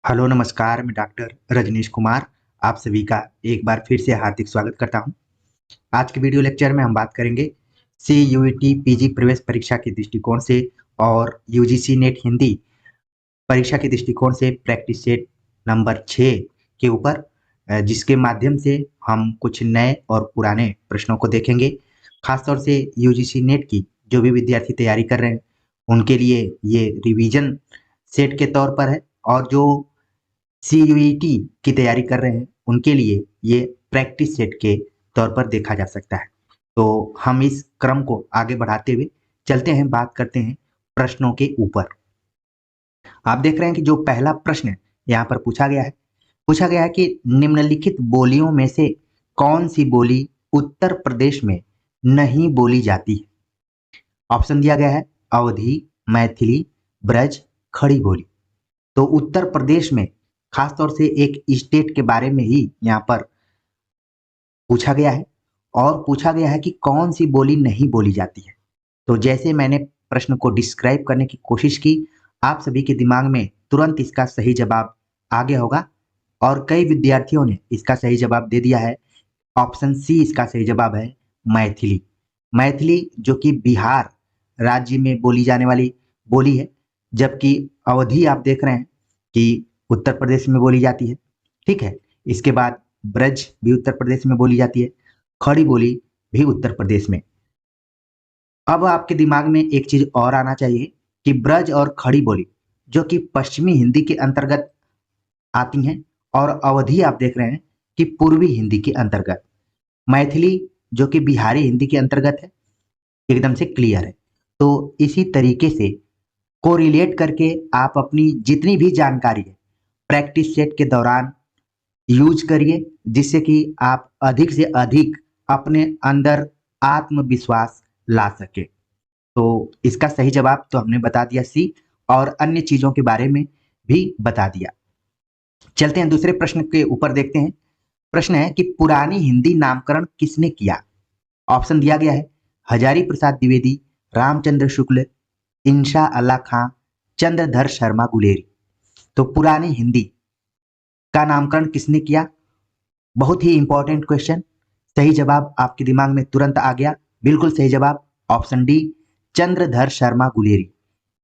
Hello नमस्कार, मैं doctor Rajneesh Kumar आप सभी का एक बार फिर से हार्दिक स्वागत करता हूं। आज के वीडियो लेक्चर में हम बात करेंगे CUET पीजी प्रवेश परीक्षा के दृष्टिकोण से और यूजीसी नेट हिंदी परीक्षा के दृष्टिकोण से प्रैक्टिस सेट नंबर 6 के ऊपर, जिसके माध्यम से हम कुछ नए और पुराने प्रश्नों को देखेंगे। खासतौर से यूजीसी नेट की जो भी विद्यार्थी तैयारी कर रहे हैं उनके लिए ये रिवीजन सेट के तौर पर है, और जो CUET की तैयारी कर रहे हैं उनके लिए ये प्रैक्टिस सेट के तौर पर देखा जा सकता है। तो हम इस क्रम को आगे बढ़ाते हुए चलते हैं, बात करते हैं प्रश्नों के ऊपर। आप देख रहे हैं कि जो पहला प्रश्न यहाँ पर पूछा गया है कि निम्नलिखित बोलियों में से कौन सी बोली उत्तर प्रदेश में नहीं बोली जाती है। ऑप्शन दिया गया है अवधी, मैथिली, ब्रज, खड़ी बोली। तो उत्तर प्रदेश में खासतौर से एक स्टेट के बारे में ही यहाँ पर पूछा गया है, और पूछा गया है कि कौन सी बोली नहीं बोली जाती है। तो जैसे मैंने प्रश्न को डिस्क्राइब करने की कोशिश की, आप सभी के दिमाग में तुरंत इसका सही जवाब आ गया होगा, और कई विद्यार्थियों ने इसका सही जवाब दे दिया है। ऑप्शन सी इसका सही जवाब है मैथिली। मैथिली जो कि बिहार राज्य में बोली जाने वाली बोली है, जबकि अवधी आप देख रहे हैं कि उत्तर प्रदेश में बोली जाती है। ठीक है, इसके बाद ब्रज भी उत्तर प्रदेश में बोली जाती है, खड़ी बोली भी उत्तर प्रदेश में। अब आपके दिमाग में एक चीज और आना चाहिए कि ब्रज और खड़ी बोली जो कि पश्चिमी हिंदी के अंतर्गत आती हैं, और अवधी आप देख रहे हैं कि पूर्वी हिंदी के अंतर्गत। मैथिली जो कि बिहारी हिंदी के अंतर्गत है, एकदम से क्लियर है। तो इसी तरीके से कोरिलेट करके आप अपनी जितनी भी जानकारी है प्रैक्टिस सेट के दौरान यूज करिए, जिससे कि आप अधिक से अधिक अपने अंदर आत्मविश्वास ला सके। तो इसका सही जवाब तो हमने बता दिया सी, और अन्य चीजों के बारे में भी बता दिया। चलते हैं दूसरे प्रश्न के ऊपर, देखते हैं। प्रश्न है कि पुरानी हिंदी नामकरण किसने किया। ऑप्शन दिया गया है हजारी प्रसाद द्विवेदी, रामचंद्र शुक्ल, इंशा अल्लाह खां, चंद्रधर शर्मा गुलेरी। तो पुरानी हिंदी का नामकरण किसने किया, बहुत ही इंपॉर्टेंट क्वेश्चन। सही जवाब आपके दिमाग में तुरंत आ गया, बिल्कुल सही जवाब ऑप्शन डी, चंद्रधर शर्मा गुलेरी।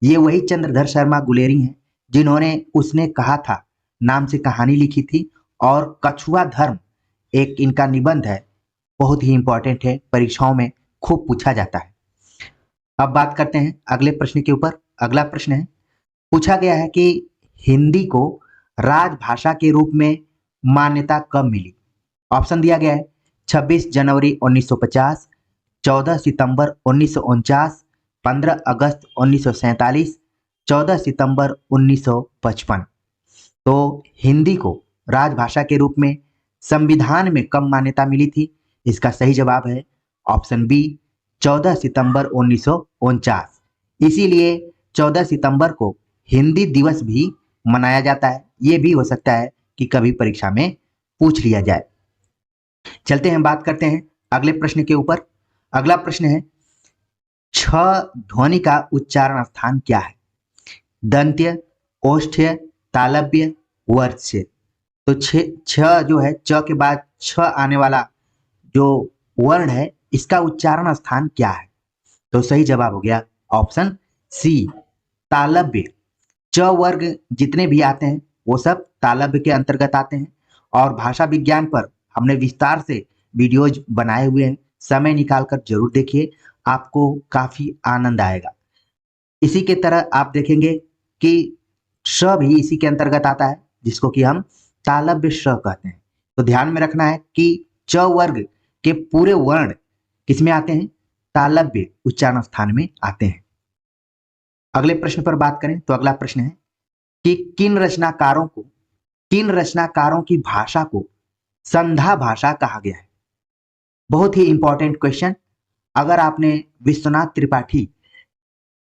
ये वही चंद्रधर शर्मा गुलेरी हैं जिन्होंने उसने कहा था नाम से कहानी लिखी थी, और कछुआ धर्म एक इनका निबंध है, बहुत ही इंपॉर्टेंट है, परीक्षाओं में खूब पूछा जाता है। अब बात करते हैं अगले प्रश्न के ऊपर। अगला प्रश्न है, पूछा गया है कि हिंदी को राजभाषा के रूप में मान्यता कब मिली। ऑप्शन दिया गया है 26 जनवरी 1950, 14 सितंबर 1949, 15 अगस्त 1947, 14 सितंबर 1955। तो हिंदी को राजभाषा के रूप में संविधान में कब मान्यता मिली थी, इसका सही जवाब है ऑप्शन बी, 14 सितंबर 1949। इसीलिए 14 सितंबर को हिंदी दिवस भी मनाया जाता है। ये भी हो सकता है कि कभी परीक्षा में पूछ लिया जाए। चलते हैं, बात करते हैं अगले प्रश्न के ऊपर। अगला प्रश्न है, छ ध्वनि का उच्चारण स्थान क्या है। दंत्य, ओष्ठ्य, तालव्य, वर्ज्य। तो छ जो है, च के बाद छ आने वाला जो वर्ण है, इसका उच्चारण स्थान क्या है। तो सही जवाब हो गया ऑप्शन सी, तालव्य। च वर्ग जितने भी आते हैं वो सब तालव्य के अंतर्गत आते हैं, और भाषा विज्ञान पर हमने विस्तार से वीडियोज बनाए हुए हैं, समय निकालकर जरूर देखिए, आपको काफी आनंद आएगा। इसी के तरह आप देखेंगे कि श भी इसी के अंतर्गत आता है, जिसको कि हम तालव्य श कहते हैं। तो ध्यान में रखना है कि च वर्ग के पूरे वर्ण किसमें आते हैं, तालव्य उच्चारण स्थान में आते हैं। अगले प्रश्न पर बात करें तो अगला प्रश्न है कि किन रचनाकारों की भाषा को संधा भाषा कहा गया है। बहुत ही इंपॉर्टेंट क्वेश्चन। अगर आपने विश्वनाथ त्रिपाठी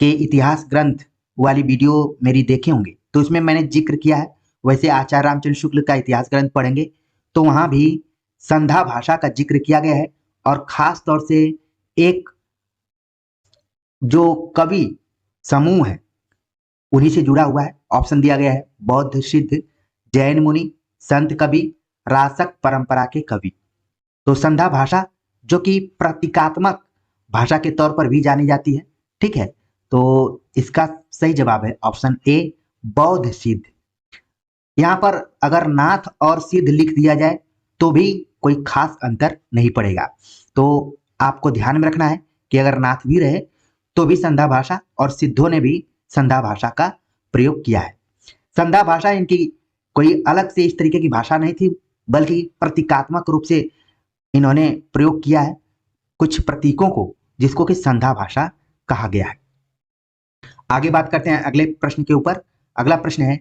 के इतिहास ग्रंथ वाली वीडियो मेरी देखे होंगे तो उसमें मैंने जिक्र किया है। वैसे आचार्य रामचंद्र शुक्ल का इतिहास ग्रंथ पढ़ेंगे तो वहां भी संधा भाषा का जिक्र किया गया है, और खास तौर से एक जो कवि समूह है उन्हीं से जुड़ा हुआ है। ऑप्शन दिया गया है बौद्ध सिद्ध, जैन मुनि, संत कवि, रासक परंपरा के कवि। तो संध्या भाषा जो कि प्रतीकात्मक भाषा के तौर पर भी जानी जाती है, ठीक है। तो इसका सही जवाब है ऑप्शन ए, बौद्ध सिद्ध। यहाँ पर अगर नाथ और सिद्ध लिख दिया जाए तो भी कोई खास अंतर नहीं पड़ेगा। तो आपको ध्यान में रखना है कि अगर नाथ भी रहे तो भी संध्या भाषा और सिद्धों ने भी संध्या भाषा का प्रयोग किया है। संध्या भाषा इनकी कोई अलग से इस तरीके की भाषा नहीं थी, बल्कि प्रतीकात्मक रूप से इन्होंने प्रयोग किया है कुछ प्रतीकों को, जिसको कि संध्या भाषा कहा गया है। आगे बात करते हैं अगले प्रश्न के ऊपर। अगला प्रश्न है,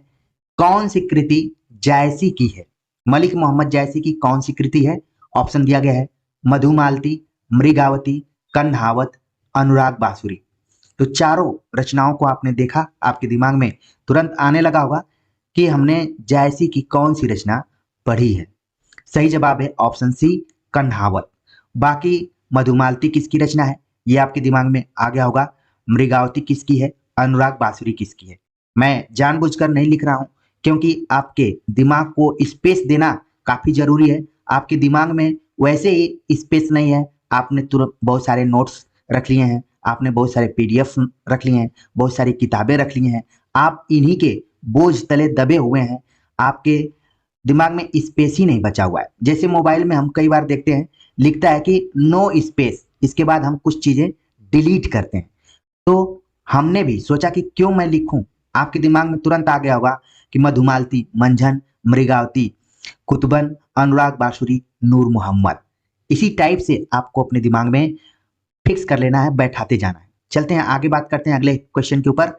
कौन सी कृति जायसी की है? मलिक मोहम्मद जायसी की कौन सी कृति है? ऑप्शन दिया गया है मधुमालती, मृगावती, कन्हावत, अनुराग बांसुरी। तो चारों रचनाओं को आपने देखा, आपके दिमाग में तुरंत आने लगा होगा कि हमने जायसी की कौन सी रचना पढ़ी है। सही जवाब है ऑप्शन सी, कन्हावत। बाकी मधुमालती किसकी रचना है ये आपके दिमाग में आ गया होगा, मृगावती किसकी है, अनुराग बांसुरी किसकी है। मैं जानबूझकर नहीं लिख रहा हूं क्योंकि आपके दिमाग को स्पेस देना काफी जरूरी है। आपके दिमाग में वैसे ही स्पेस नहीं है, आपने तुरंत बहुत सारे नोट्स रख लिए हैं, आपने बहुत सारे पीडीएफ रख लिए हैं, बहुत सारी किताबें रख ली हैं, आप इन्हीं के बोझ तले दबे हुए हैं, आपके दिमाग में स्पेस ही नहीं बचा हुआ है। जैसे मोबाइल में हम कई बार देखते हैं लिखता है कि नो स्पेस, इसके बाद हम कुछ चीजें डिलीट करते हैं। तो हमने भी सोचा कि क्यों मैं लिखूं, आपके दिमाग में तुरंत आ गया होगा कि मधुमालती, मंझन, मृगावती, कुतुबन, अनुराग बांसुरी, नूर मोहम्मद। इसी टाइप से आपको अपने दिमाग में फिक्स कर लेना है, बैठाते जाना है। चलते हैं आगे, बात करते हैं अगले क्वेश्चन के ऊपर।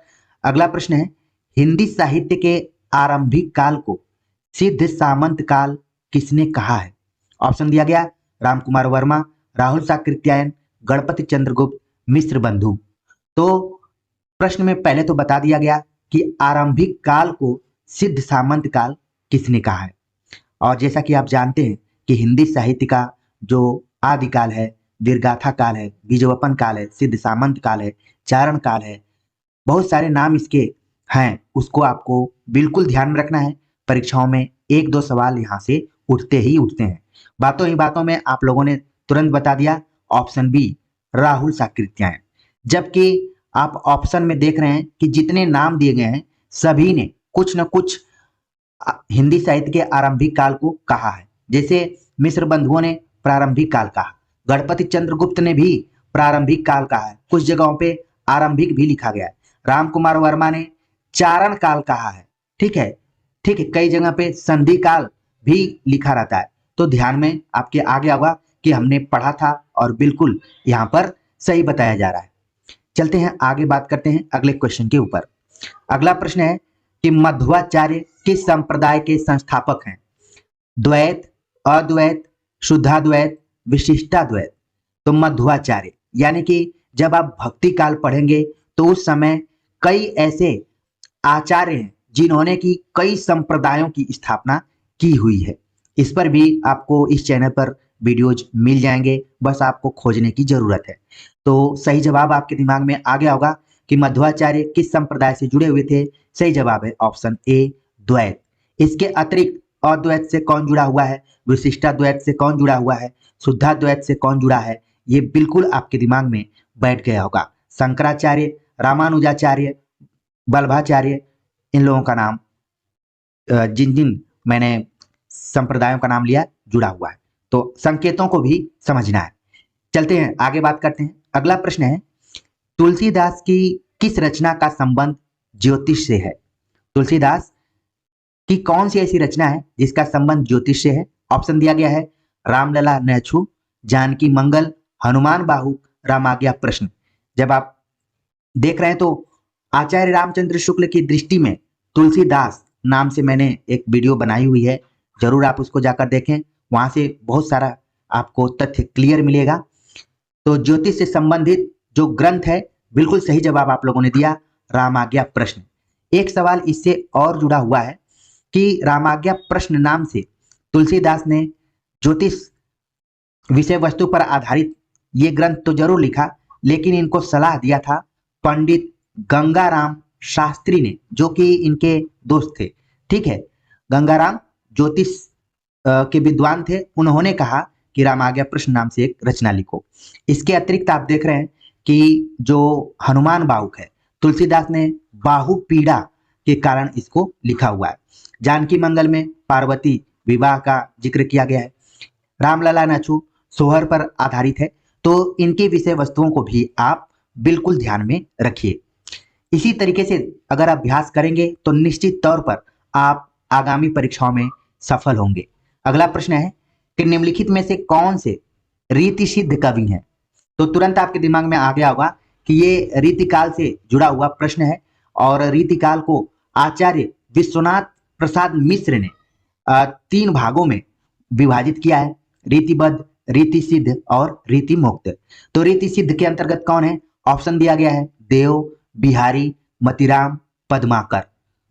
अगला प्रश्न है, हिंदी साहित्य के आरंभिक काल को सिद्ध सामंत काल किसने कहा है? ऑप्शन दिया गया राम कुमार वर्मा, राहुल साकृत्यायन, गणपति चंद्रगुप्त, मिश्र बंधु। तो प्रश्न में पहले तो बता दिया गया कि आरंभिक काल को सिद्ध सामंत काल किसने कहा है। और जैसा कि आप जानते हैं कि हिंदी साहित्य का जो आदिकाल है, वीरगाथा काल है, बीजवपन काल है, सिद्ध सामंत काल है, चारण काल है, बहुत सारे नाम इसके हैं, उसको आपको बिल्कुल ध्यान में रखना है। परीक्षाओं में एक दो सवाल यहाँ से उठते ही उठते हैं। बातों ही बातों में आप लोगों ने तुरंत बता दिया ऑप्शन बी, राहुल साकृत्यायन। जबकि आप ऑप्शन में देख रहे हैं कि जितने नाम दिए गए हैं सभी ने कुछ न कुछ हिंदी साहित्य के आरंभिक काल को कहा है। जैसे मिश्र बंधुओं ने प्रारंभिक काल कहा, गणपति चंद्रगुप्त ने भी प्रारंभिक काल कहा है, कुछ जगहों पे आरंभिक भी लिखा गया है। राम कुमार वर्मा ने चारण काल कहा है, ठीक है, ठीक है, कई जगह पे संधि काल भी लिखा रहता है। तो ध्यान में आपके आ गया होगा कि हमने पढ़ा था और बिल्कुल यहाँ पर सही बताया जा रहा है। चलते हैं आगे, बात करते हैं अगले क्वेश्चन के ऊपर। अगला प्रश्न है कि मध्वाचार्य किस संप्रदाय के संस्थापक हैं? द्वैत, अद्वैत, शुद्धाद्वैत, विशिष्टाद्वैत। तो मध्वाचार्य यानी कि जब आप भक्ति काल पढ़ेंगे तो उस समय कई ऐसे आचार्य हैं जिन्होंने की कई संप्रदायों की स्थापना की हुई है। इस पर भी आपको इस चैनल पर वीडियोज मिल जाएंगे, बस आपको खोजने की जरूरत है। तो सही जवाब आपके दिमाग में आ गया होगा कि मध्वाचार्य किस संप्रदाय से जुड़े हुए थे। सही जवाब है ऑप्शन ए, द्वैत। इसके अतिरिक्त अद्वैत से कौन जुड़ा हुआ है, विशिष्टाद्वैत से कौन जुड़ा हुआ है, शुद्धाद्वैत से कौन जुड़ा है, ये बिल्कुल आपके दिमाग में बैठ गया होगा। शंकराचार्य, रामानुजाचार्य, वल्लभाचार्य, इन लोगों का नाम, जिन जिन मैंने संप्रदायों का नाम लिया, जुड़ा हुआ है। तो संकेतों को भी समझना है। चलते हैं आगे, बात करते हैं। अगला प्रश्न है, तुलसीदास की किस रचना का संबंध ज्योतिष से है? तुलसीदास की कौन सी ऐसी रचना है जिसका संबंध ज्योतिष से है? ऑप्शन दिया गया है रामलला नैछू, जानकी मंगल, हनुमान बाहु, रामाज्ञा प्रश्न। जब आप देख रहे हैं तो आचार्य रामचंद्र शुक्ल की दृष्टि में तुलसीदास नाम से मैंने एक वीडियो बनाई हुई है, जरूर आप उसको जाकर देखें, वहां से बहुत सारा आपको तथ्य क्लियर मिलेगा। तो ज्योतिष से संबंधित जो ग्रंथ है, बिल्कुल सही जवाब आप लोगों ने दिया, रामाज्ञा प्रश्न। एक सवाल इससे और जुड़ा हुआ है कि रामाज्ञा प्रश्न नाम से तुलसीदास ने ज्योतिष विषय वस्तु पर आधारित ये ग्रंथ तो जरूर लिखा, लेकिन इनको सलाह दिया था पंडित गंगाराम शास्त्री ने, जो कि इनके दोस्त थे, ठीक है। गंगाराम ज्योतिष के विद्वान थे, उन्होंने कहा कि राम आ गया प्रश्न नाम से एक रचना लिखो। इसके अतिरिक्त आप देख रहे हैं कि जो हनुमान बाहुक है, तुलसीदास ने बाहु पीड़ा के कारण इसको लिखा हुआ है। जानकी मंगल में पार्वती विवाह का जिक्र किया गया है। रामलला नछू सोहर पर आधारित है, तो इनकी विषय वस्तुओं को भी आप बिल्कुल ध्यान में रखिए। इसी तरीके से अगर अभ्यास करेंगे तो निश्चित तौर पर आप आगामी परीक्षाओं में सफल होंगे। अगला प्रश्न है कि निम्नलिखित में से कौन से रीति सिद्ध कवि हैं? तो तुरंत आपके दिमाग में आ गया होगा कि ये रीतिकाल से जुड़ा हुआ प्रश्न है, और रीतिकाल को आचार्य विश्वनाथ प्रसाद मिश्र ने 3 भागों में विभाजित किया है, रीतिबद्ध, रीति सिद्ध और रीति मुक्त। तो रीति सिद्ध के अंतर्गत कौन है? ऑप्शन दिया गया है देव, बिहारी, मतीराम, पद्माकर।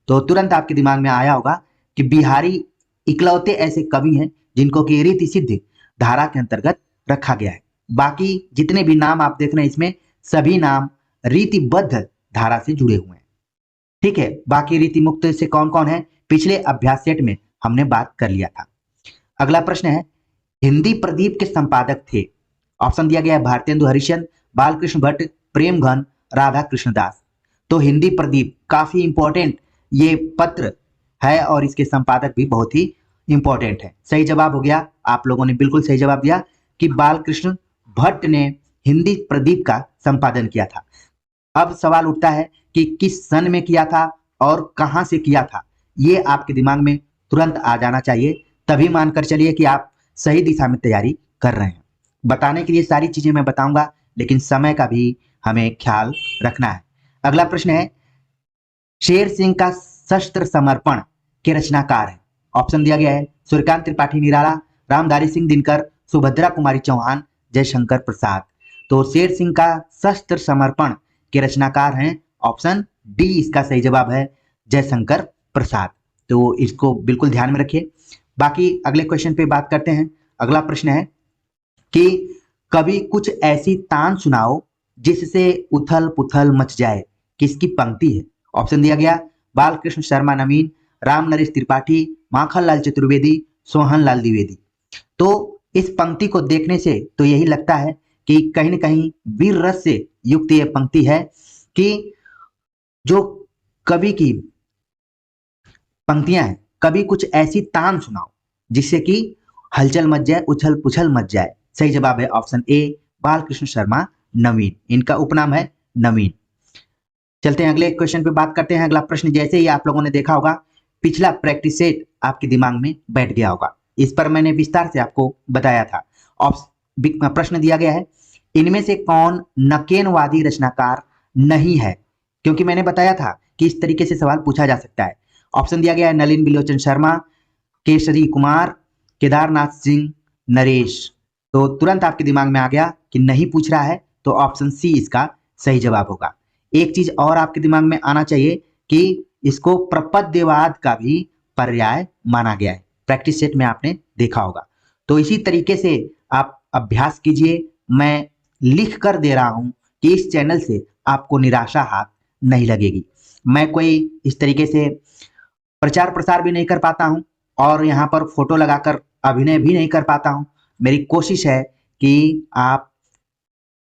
तो तुरंत आपके दिमाग में आया होगा कि बिहारी इकलौते ऐसे कवि हैं जिनको कि रीति सिद्ध धारा के अंतर्गत रखा गया है। बाकी जितने भी नाम आप देख रहे हैं इसमें सभी नाम रीतिबद्ध धारा से जुड़े हुए हैं। ठीक है, बाकी रीति मुक्त से कौन कौन है पिछले अभ्यास सेट में हमने बात कर लिया था। अगला प्रश्न है हिंदी प्रदीप के संपादक थे। ऑप्शन दिया गया है भारतेंदु हरिश्चंद्र, बालकृष्ण भट्ट, प्रेमघन, राधा कृष्णदास। तो हिंदी प्रदीप काफी इंपॉर्टेंट ये पत्र है और इसके संपादक भी बहुत ही इंपॉर्टेंट है। सही जवाब हो गया, आप लोगों ने बिल्कुल सही जवाब दिया कि बालकृष्ण भट्ट ने हिंदी प्रदीप का संपादन किया था। अब सवाल उठता है कि किस सन में किया था और कहां से किया था, ये आपके दिमाग में तुरंत आ जाना चाहिए, तभी मानकर चलिए कि आप सही दिशा में तैयारी कर रहे हैं। बताने के लिए सारी चीजें मैं बताऊंगा, लेकिन समय का भी हमें ख्याल रखना है। अगला प्रश्न है शेर सिंह का शस्त्र समर्पण के रचनाकार है। ऑप्शन दिया गया है सूर्यकांत त्रिपाठी निराला, रामधारी सिंह दिनकर, सुभद्रा कुमारी चौहान, जयशंकर प्रसाद। तो शेर सिंह का शस्त्र समर्पण के रचनाकार हैं ऑप्शन डी, इसका सही जवाब है जयशंकर प्रसाद। तो इसको बिल्कुल ध्यान में रखिए। बाकी अगले क्वेश्चन पे बात करते हैं। अगला प्रश्न है कि कभी कुछ ऐसी तान सुनाओ जिससे उथल पुथल मच जाए, किसकी पंक्ति है? ऑप्शन दिया गया बालकृष्ण शर्मा नवीन, राम नरेश त्रिपाठी, माखनलाल चतुर्वेदी, सोहन लाल द्विवेदी। तो इस पंक्ति को देखने से तो यही लगता है कि कहीं न कहीं वीर रस से युक्त ये पंक्ति है कि जो कवि की पंक्तियां हैं, कभी कुछ ऐसी तान सुनाओ जिससे कि हलचल मच जाए, उछल पुछल मच जाए। सही जवाब है ऑप्शन ए बालकृष्ण शर्मा नवीन, इनका उपनाम है नवीन। चलते हैं अगले क्वेश्चन पे बात करते हैं। अगला प्रश्न जैसे ही आप लोगों ने देखा होगा, पिछला प्रैक्टिस सेट आपके दिमाग में बैठ गया होगा, इस पर मैंने विस्तार से आपको बताया था। प्रश्न दिया गया है इनमें से कौन नकेनवादी रचनाकार नहीं है, क्योंकि मैंने बताया था कि इस तरीके से सवाल पूछा जा सकता है। ऑप्शन दिया गया है नलिन बिलोचन शर्मा, केसरी कुमार, केदारनाथ सिंह, नरेश। तो तुरंत आपके दिमाग में आ गया कि नहीं पूछ रहा है, तो ऑप्शन सी इसका सही जवाब होगा। एक चीज और आपके दिमाग में आना चाहिए कि इसको प्रपद्यवाद का भी पर्याय माना गया है, प्रैक्टिस सेट में आपने देखा होगा। तो इसी तरीके से आप अभ्यास कीजिए। मैं लिख कर दे रहा हूं कि इस चैनल से आपको निराशा हाथ नहीं लगेगी। मैं कोई इस तरीके से प्रचार प्रसार भी नहीं कर पाता हूं और यहाँ पर फोटो लगाकर अभिनय भी नहीं कर पाता हूं। मेरी कोशिश है कि आप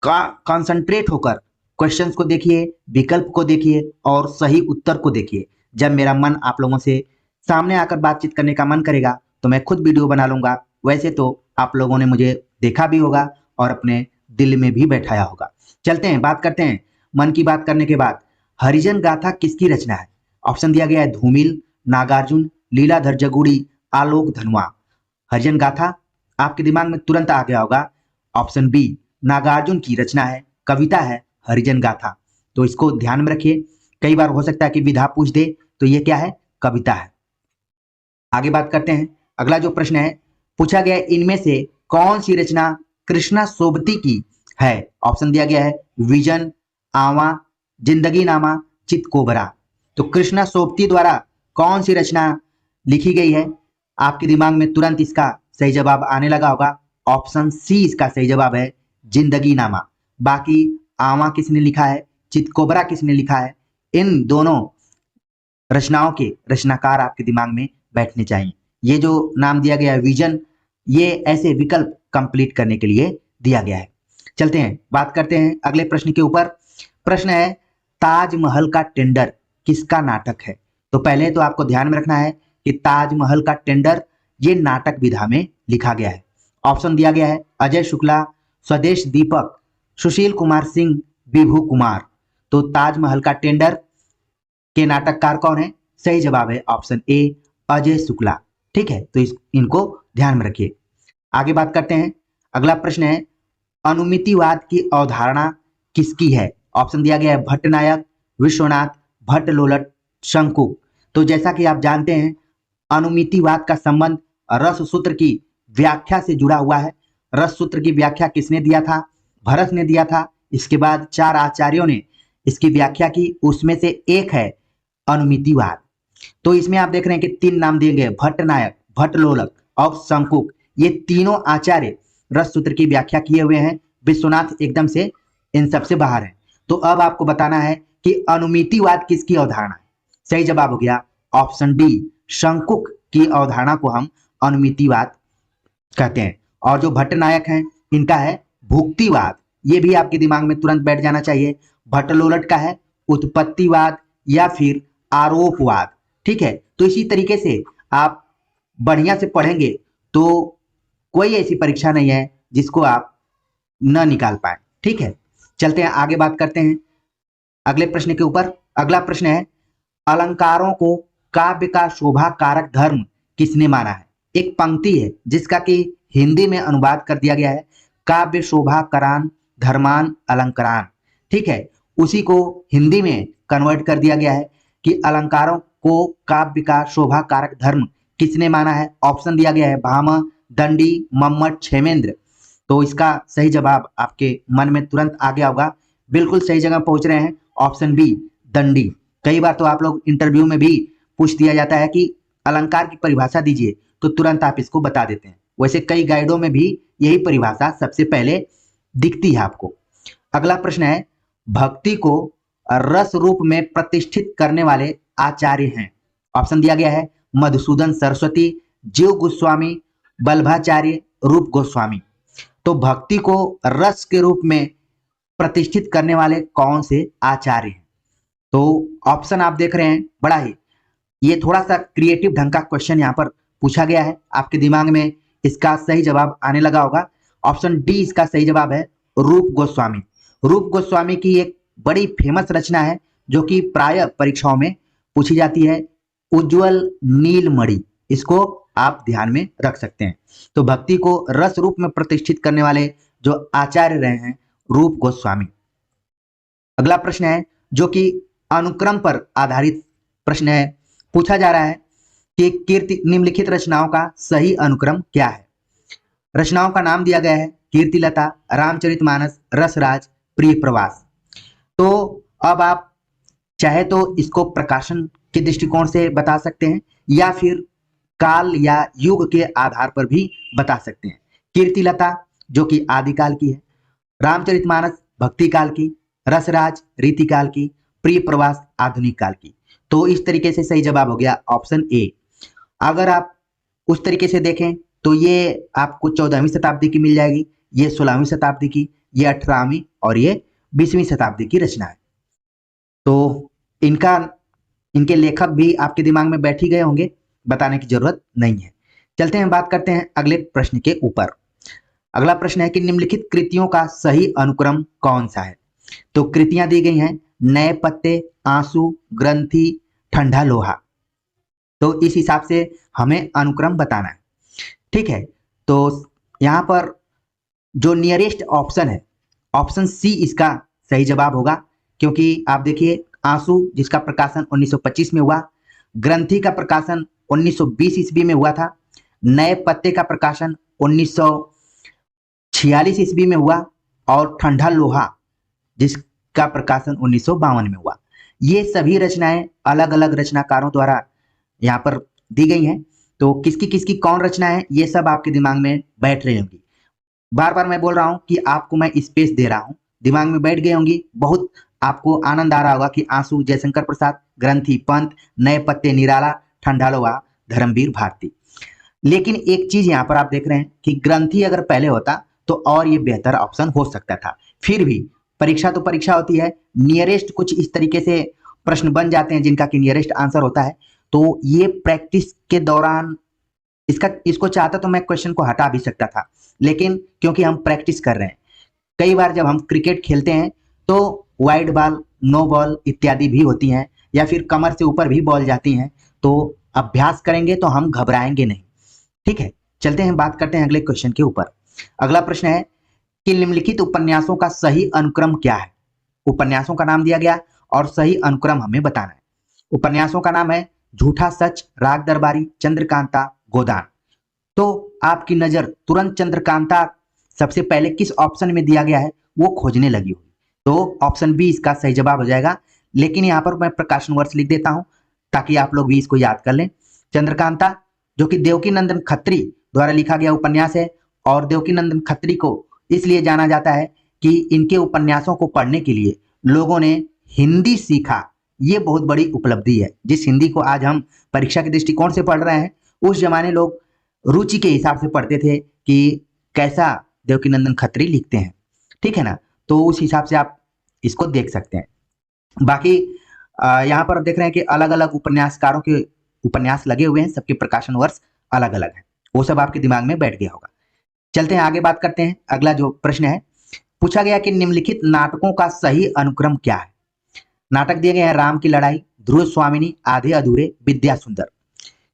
कंसंट्रेट होकर क्वेश्चंस को देखिए, विकल्प को देखिए और सही उत्तर को देखिए। जब मेरा मन आप लोगों से सामने आकर बातचीत करने का मन करेगा तो मैं खुद वीडियो बना लूंगा। वैसे तो आप लोगों ने मुझे देखा भी होगा और अपने दिल में भी बैठाया होगा। चलते हैं, बात करते हैं। मन की बात करने के बाद हरिजन गाथा किसकी रचना है? ऑप्शन दिया गया है धूमिल, नागार्जुन, लीलाधर जगुड़ी, आलोक धनुआ। हरिजन गाथा आपके दिमाग में तुरंत आ गया होगा ऑप्शन बी, नागार्जुन की रचना है, कविता है हरिजन गाथा। तो इसको ध्यान में रखिए, कई बार हो सकता है कि विधा पूछ दे, तो ये क्या है? कविता है। आगे बात करते हैं। अगला जो प्रश्न है पूछा गया है इनमें से कौन सी रचना कृष्णा सोबती की है? ऑप्शन दिया गया है विजन, आवा, जिंदगी नामा, चितकोबरा। तो कृष्णा सोबती द्वारा कौन सी रचना लिखी गई है? आपके दिमाग में तुरंत इसका सही जवाब आने लगा होगा। ऑप्शन सी इसका सही जवाब है जिंदगी नामा। बाकी आवा किसने लिखा है, चितकोबरा किसने लिखा है, इन दोनों रचनाओं के रचनाकार आपके दिमाग में बैठने चाहिए। ये जो नाम दिया गया है विजन, ये ऐसे विकल्प कंप्लीट करने के लिए दिया गया है। चलते हैं, बात करते हैं अगले प्रश्न के ऊपर। प्रश्न है, ताजमहल का टेंडर किसका नाटक है? तो पहले तो आपको ध्यान में रखना है कि ताजमहल का टेंडर ये नाटक विधा में लिखा गया है। ऑप्शन दिया गया है अजय शुक्ला, स्वदेश दीपक, सुशील कुमार सिंह, विभू कुमार। तो ताजमहल का टेंडर के नाटककार कौन है? सही जवाब है ऑप्शन ए, अजय शुक्ला। ठीक है, तो इनको ध्यान में रखिए। आगे बात करते हैं। अगला प्रश्न है, अनुमितिवाद की अवधारणा किसकी है? ऑप्शन दिया गया है भट्टनायक, विश्वनाथ, भट्टलोलट, शंकु। तो जैसा कि आप जानते हैं, अनुमितिवाद का संबंध रस सूत्र की व्याख्या से जुड़ा हुआ है। रस सूत्र की व्याख्या किसने दिया था? भरत ने दिया था। इसके बाद 4 आचार्यों ने इसकी व्याख्या की, उसमें से एक है अनुमितिवाद। तो इसमें आप देख रहे हैं कि 3 नाम दिए गए, भट्टनायक, भट्टलोलक और शंकुक। ये तीनों आचार्य रस सूत्र की व्याख्या किए हुए हैं। विश्वनाथ एकदम से इन सबसे बाहर है। तो अब आपको बताना है कि अनुमितिवाद किसकी अवधारणा है? सही जवाब हो गया ऑप्शन डी, शंकुक की अवधारणा को हम अनुमितिवाद कहते हैं। और जो भट्टनायक हैं, इनका है भुक्तिवाद। ये भी आपके दिमाग में तुरंत बैठ जाना चाहिए। भट्टलोलट का है उत्पत्तिवाद या फिर आरोपवाद। ठीक है, तो इसी तरीके से आप बढ़िया से पढ़ेंगे तो कोई ऐसी परीक्षा नहीं है जिसको आप न निकाल पाए। ठीक है, चलते हैं आगे, बात करते हैं अगले प्रश्न के ऊपर। अगला प्रश्न है, अलंकारों को काव्य का शोभा कारक धर्म किसने माना है? एक पंक्ति है जिसका कि हिंदी में अनुवाद कर दिया गया है, काव्य शोभा करान धर्मान अलंकारान। ठीक है, उसी को हिंदी में कन्वर्ट कर दिया गया है कि अलंकारों को काव्य का शोभा कारक धर्म किसने माना है? ऑप्शन दिया गया है भामा, दंडी, मम्मट, क्षेमेंद्र। तो इसका सही जवाब आपके मन में तुरंत आ गया होगा। बिल्कुल सही जगह पहुंच रहे हैं, ऑप्शन बी, दंडी। कई बार तो आप लोग इंटरव्यू में भी पूछ दिया जाता है कि अलंकार की परिभाषा दीजिए, तो तुरंत आप इसको बता देते हैं। वैसे कई गाइडों में भी यही परिभाषा सबसे पहले दिखती है आपको। अगला प्रश्न है, भक्ति को रस रूप में प्रतिष्ठित करने वाले आचार्य हैं? ऑप्शन दिया गया है मधुसूदन सरस्वती, जीव गोस्वामी, बल्भाचार्य, रूप गोस्वामी। तो भक्ति को रस के रूप में प्रतिष्ठित करने वाले कौन से आचार्य हैं? तो ऑप्शन आप देख रहे हैं, बड़ा ही ये थोड़ा सा क्रिएटिव ढंग का क्वेश्चन यहाँ पर पूछा गया है। आपके दिमाग में इसका सही जवाब आने लगा होगा। ऑप्शन डी इसका सही जवाब है, रूप गोस्वामी। रूप गोस्वामी की एक बड़ी फेमस रचना है जो कि प्राय परीक्षाओं में पूछी जाती है, उज्जवल नीलमणि। इसको आप ध्यान में रख सकते हैं। तो भक्ति को रस रूप में प्रतिष्ठित करने वाले जो आचार्य रहे हैं, रूप गोस्वामी। अगला प्रश्न है जो कि अनुक्रम पर आधारित प्रश्न है। पूछा जा रहा है कि कीर्ति निम्नलिखित रचनाओं का सही अनुक्रम क्या है? रचनाओं का नाम दिया गया है कीर्तिलता, रामचरितमानस, रसराज, प्रिय प्रवास। तो अब आप चाहे तो इसको प्रकाशन के दृष्टिकोण से बता सकते हैं या फिर काल या युग के आधार पर भी बता सकते हैं। कीर्तिलता जो कि आदिकाल की है, रामचरितमानस भक्ति काल की, रसराज रीतिकाल की, प्रिय प्रवास आधुनिक काल की। तो इस तरीके से सही जवाब हो गया ऑप्शन ए। अगर आप उस तरीके से देखें तो ये आपको 14वीं शताब्दी की मिल जाएगी, ये 16वीं शताब्दी की, ये 18वीं और ये 20वीं शताब्दी की रचना है। तो इनके लेखक भी आपके दिमाग में बैठ ही गए होंगे, बताने की जरूरत नहीं है। चलते हैं, बात करते हैं अगले प्रश्न के ऊपर। अगला प्रश्न है कि निम्नलिखित कृतियों का सही अनुक्रम कौन सा है? तो कृतियां दी गई हैं नए पत्ते, आंसू, ग्रंथि, ठंडा लोहा। तो इस हिसाब से हमें अनुक्रम बताना है। ठीक है, तो यहाँ पर जो नियरेस्ट ऑप्शन है, ऑप्शन सी इसका सही जवाब होगा, क्योंकि आप देखिए आंसू जिसका प्रकाशन 1925 में हुआ, ग्रंथि का प्रकाशन 1920 ईस्वी में हुआ था, नए पत्ते का प्रकाशन 1946 ईस्वी में हुआ और ठंडा लोहा जिसका प्रकाशन 1952 में हुआ। ये सभी रचनाएं अलग अलग रचनाकारों द्वारा यहाँ पर दी गई हैं। तो किसकी कौन रचना है, ये सब आपके दिमाग में बैठ रही होंगी। बार बार मैं बोल रहा हूँ कि आपको मैं स्पेस दे रहा हूँ, दिमाग में बैठ गई होंगी। बहुत आपको आनंद आ रहा होगा कि आंसू जयशंकर प्रसाद, ग्रंथि पंत, नए पत्ते निराला, ठंडा लोहा। धर्मवीर भारती। लेकिन एक चीज यहाँ पर आप देख रहे हैं कि ग्रंथी अगर पहले होता तो और ये बेहतर ऑप्शन हो सकता था। फिर भी परीक्षा तो परीक्षा होती है, नियरेस्ट कुछ इस तरीके से प्रश्न बन जाते हैं जिनका कि नियरेस्ट आंसर होता है। तो ये प्रैक्टिस के दौरान इसको चाहता तो मैं क्वेश्चन को हटा भी सकता था, लेकिन क्योंकि हम प्रैक्टिस कर रहे हैं, कई बार जब हम क्रिकेट खेलते हैं तो वाइड बॉल, नो बॉल इत्यादि भी होती हैं, या फिर कमर से ऊपर भी बॉल जाती हैं, तो अभ्यास करेंगे तो हम घबराएंगे नहीं। ठीक है, चलते हैं, बात करते हैं अगले क्वेश्चन के ऊपर। अगला प्रश्न है कि निम्नलिखित उपन्यासों का सही अनुक्रम क्या है। उपन्यासों का नाम दिया गया और सही अनुक्रम हमें बताना है। उपन्यासों का नाम है झूठा सच, राग दरबारी, चंद्रकांता, गोदान। तो आपकी नजर तुरंत चंद्रकांता सबसे पहले किस ऑप्शन में दिया गया है वो खोजने लगी होगी, तो ऑप्शन बी इसका सही जवाब हो जाएगा। लेकिन यहाँ पर मैं प्रकाशन वर्ष लिख देता हूं ताकि आप लोग भी इसको याद कर लें। चंद्रकांता जो कि देवकी नंदन खत्री द्वारा लिखा गया उपन्यास है, और देवकी नंदन खत्री को इसलिए जाना जाता है कि इनके उपन्यासों को पढ़ने के लिए लोगों ने हिंदी सीखा। ये बहुत बड़ी उपलब्धि है। जिस हिंदी को आज हम परीक्षा के दृष्टिकोण से पढ़ रहे हैं, उस जमाने लोग रुचि के हिसाब से पढ़ते थे कि कैसा देवकीनंदन खत्री लिखते हैं। ठीक है ना, तो उस हिसाब से आप इसको देख सकते हैं। बाकी यहाँ पर देख रहे हैं कि अलग अलग उपन्यासकारों के उपन्यास लगे हुए हैं, सबके प्रकाशन वर्ष अलग अलग है, वो सब आपके दिमाग में बैठ गया होगा। चलते हैं आगे, बात करते हैं। अगला जो प्रश्न है, पूछा गया कि निम्नलिखित नाटकों का सही अनुक्रम क्या है। नाटक दिए गए हैं राम की लड़ाई, ध्रुव स्वामिनी, आधे अधूरे, विद्या सुंदर।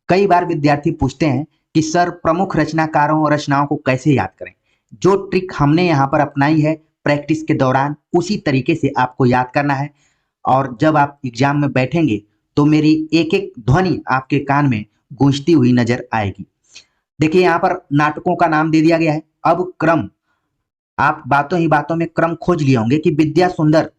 कई बार विद्यार्थी पूछते हैं कि सर प्रमुख रचनाकारों और रचनाओं को कैसे याद करें। जो ट्रिक हमने यहाँ पर अपनाई है प्रैक्टिस के दौरान, उसी तरीके से आपको याद करना है, और जब आप एग्जाम में बैठेंगे तो मेरी एक एक ध्वनि आपके कान में गूंजती हुई नजर आएगी। देखिए यहाँ पर नाटकों का नाम दे दिया गया है। अब क्रम, आप बातों ही बातों में क्रम खोज लिए होंगे कि विद्या सुंदर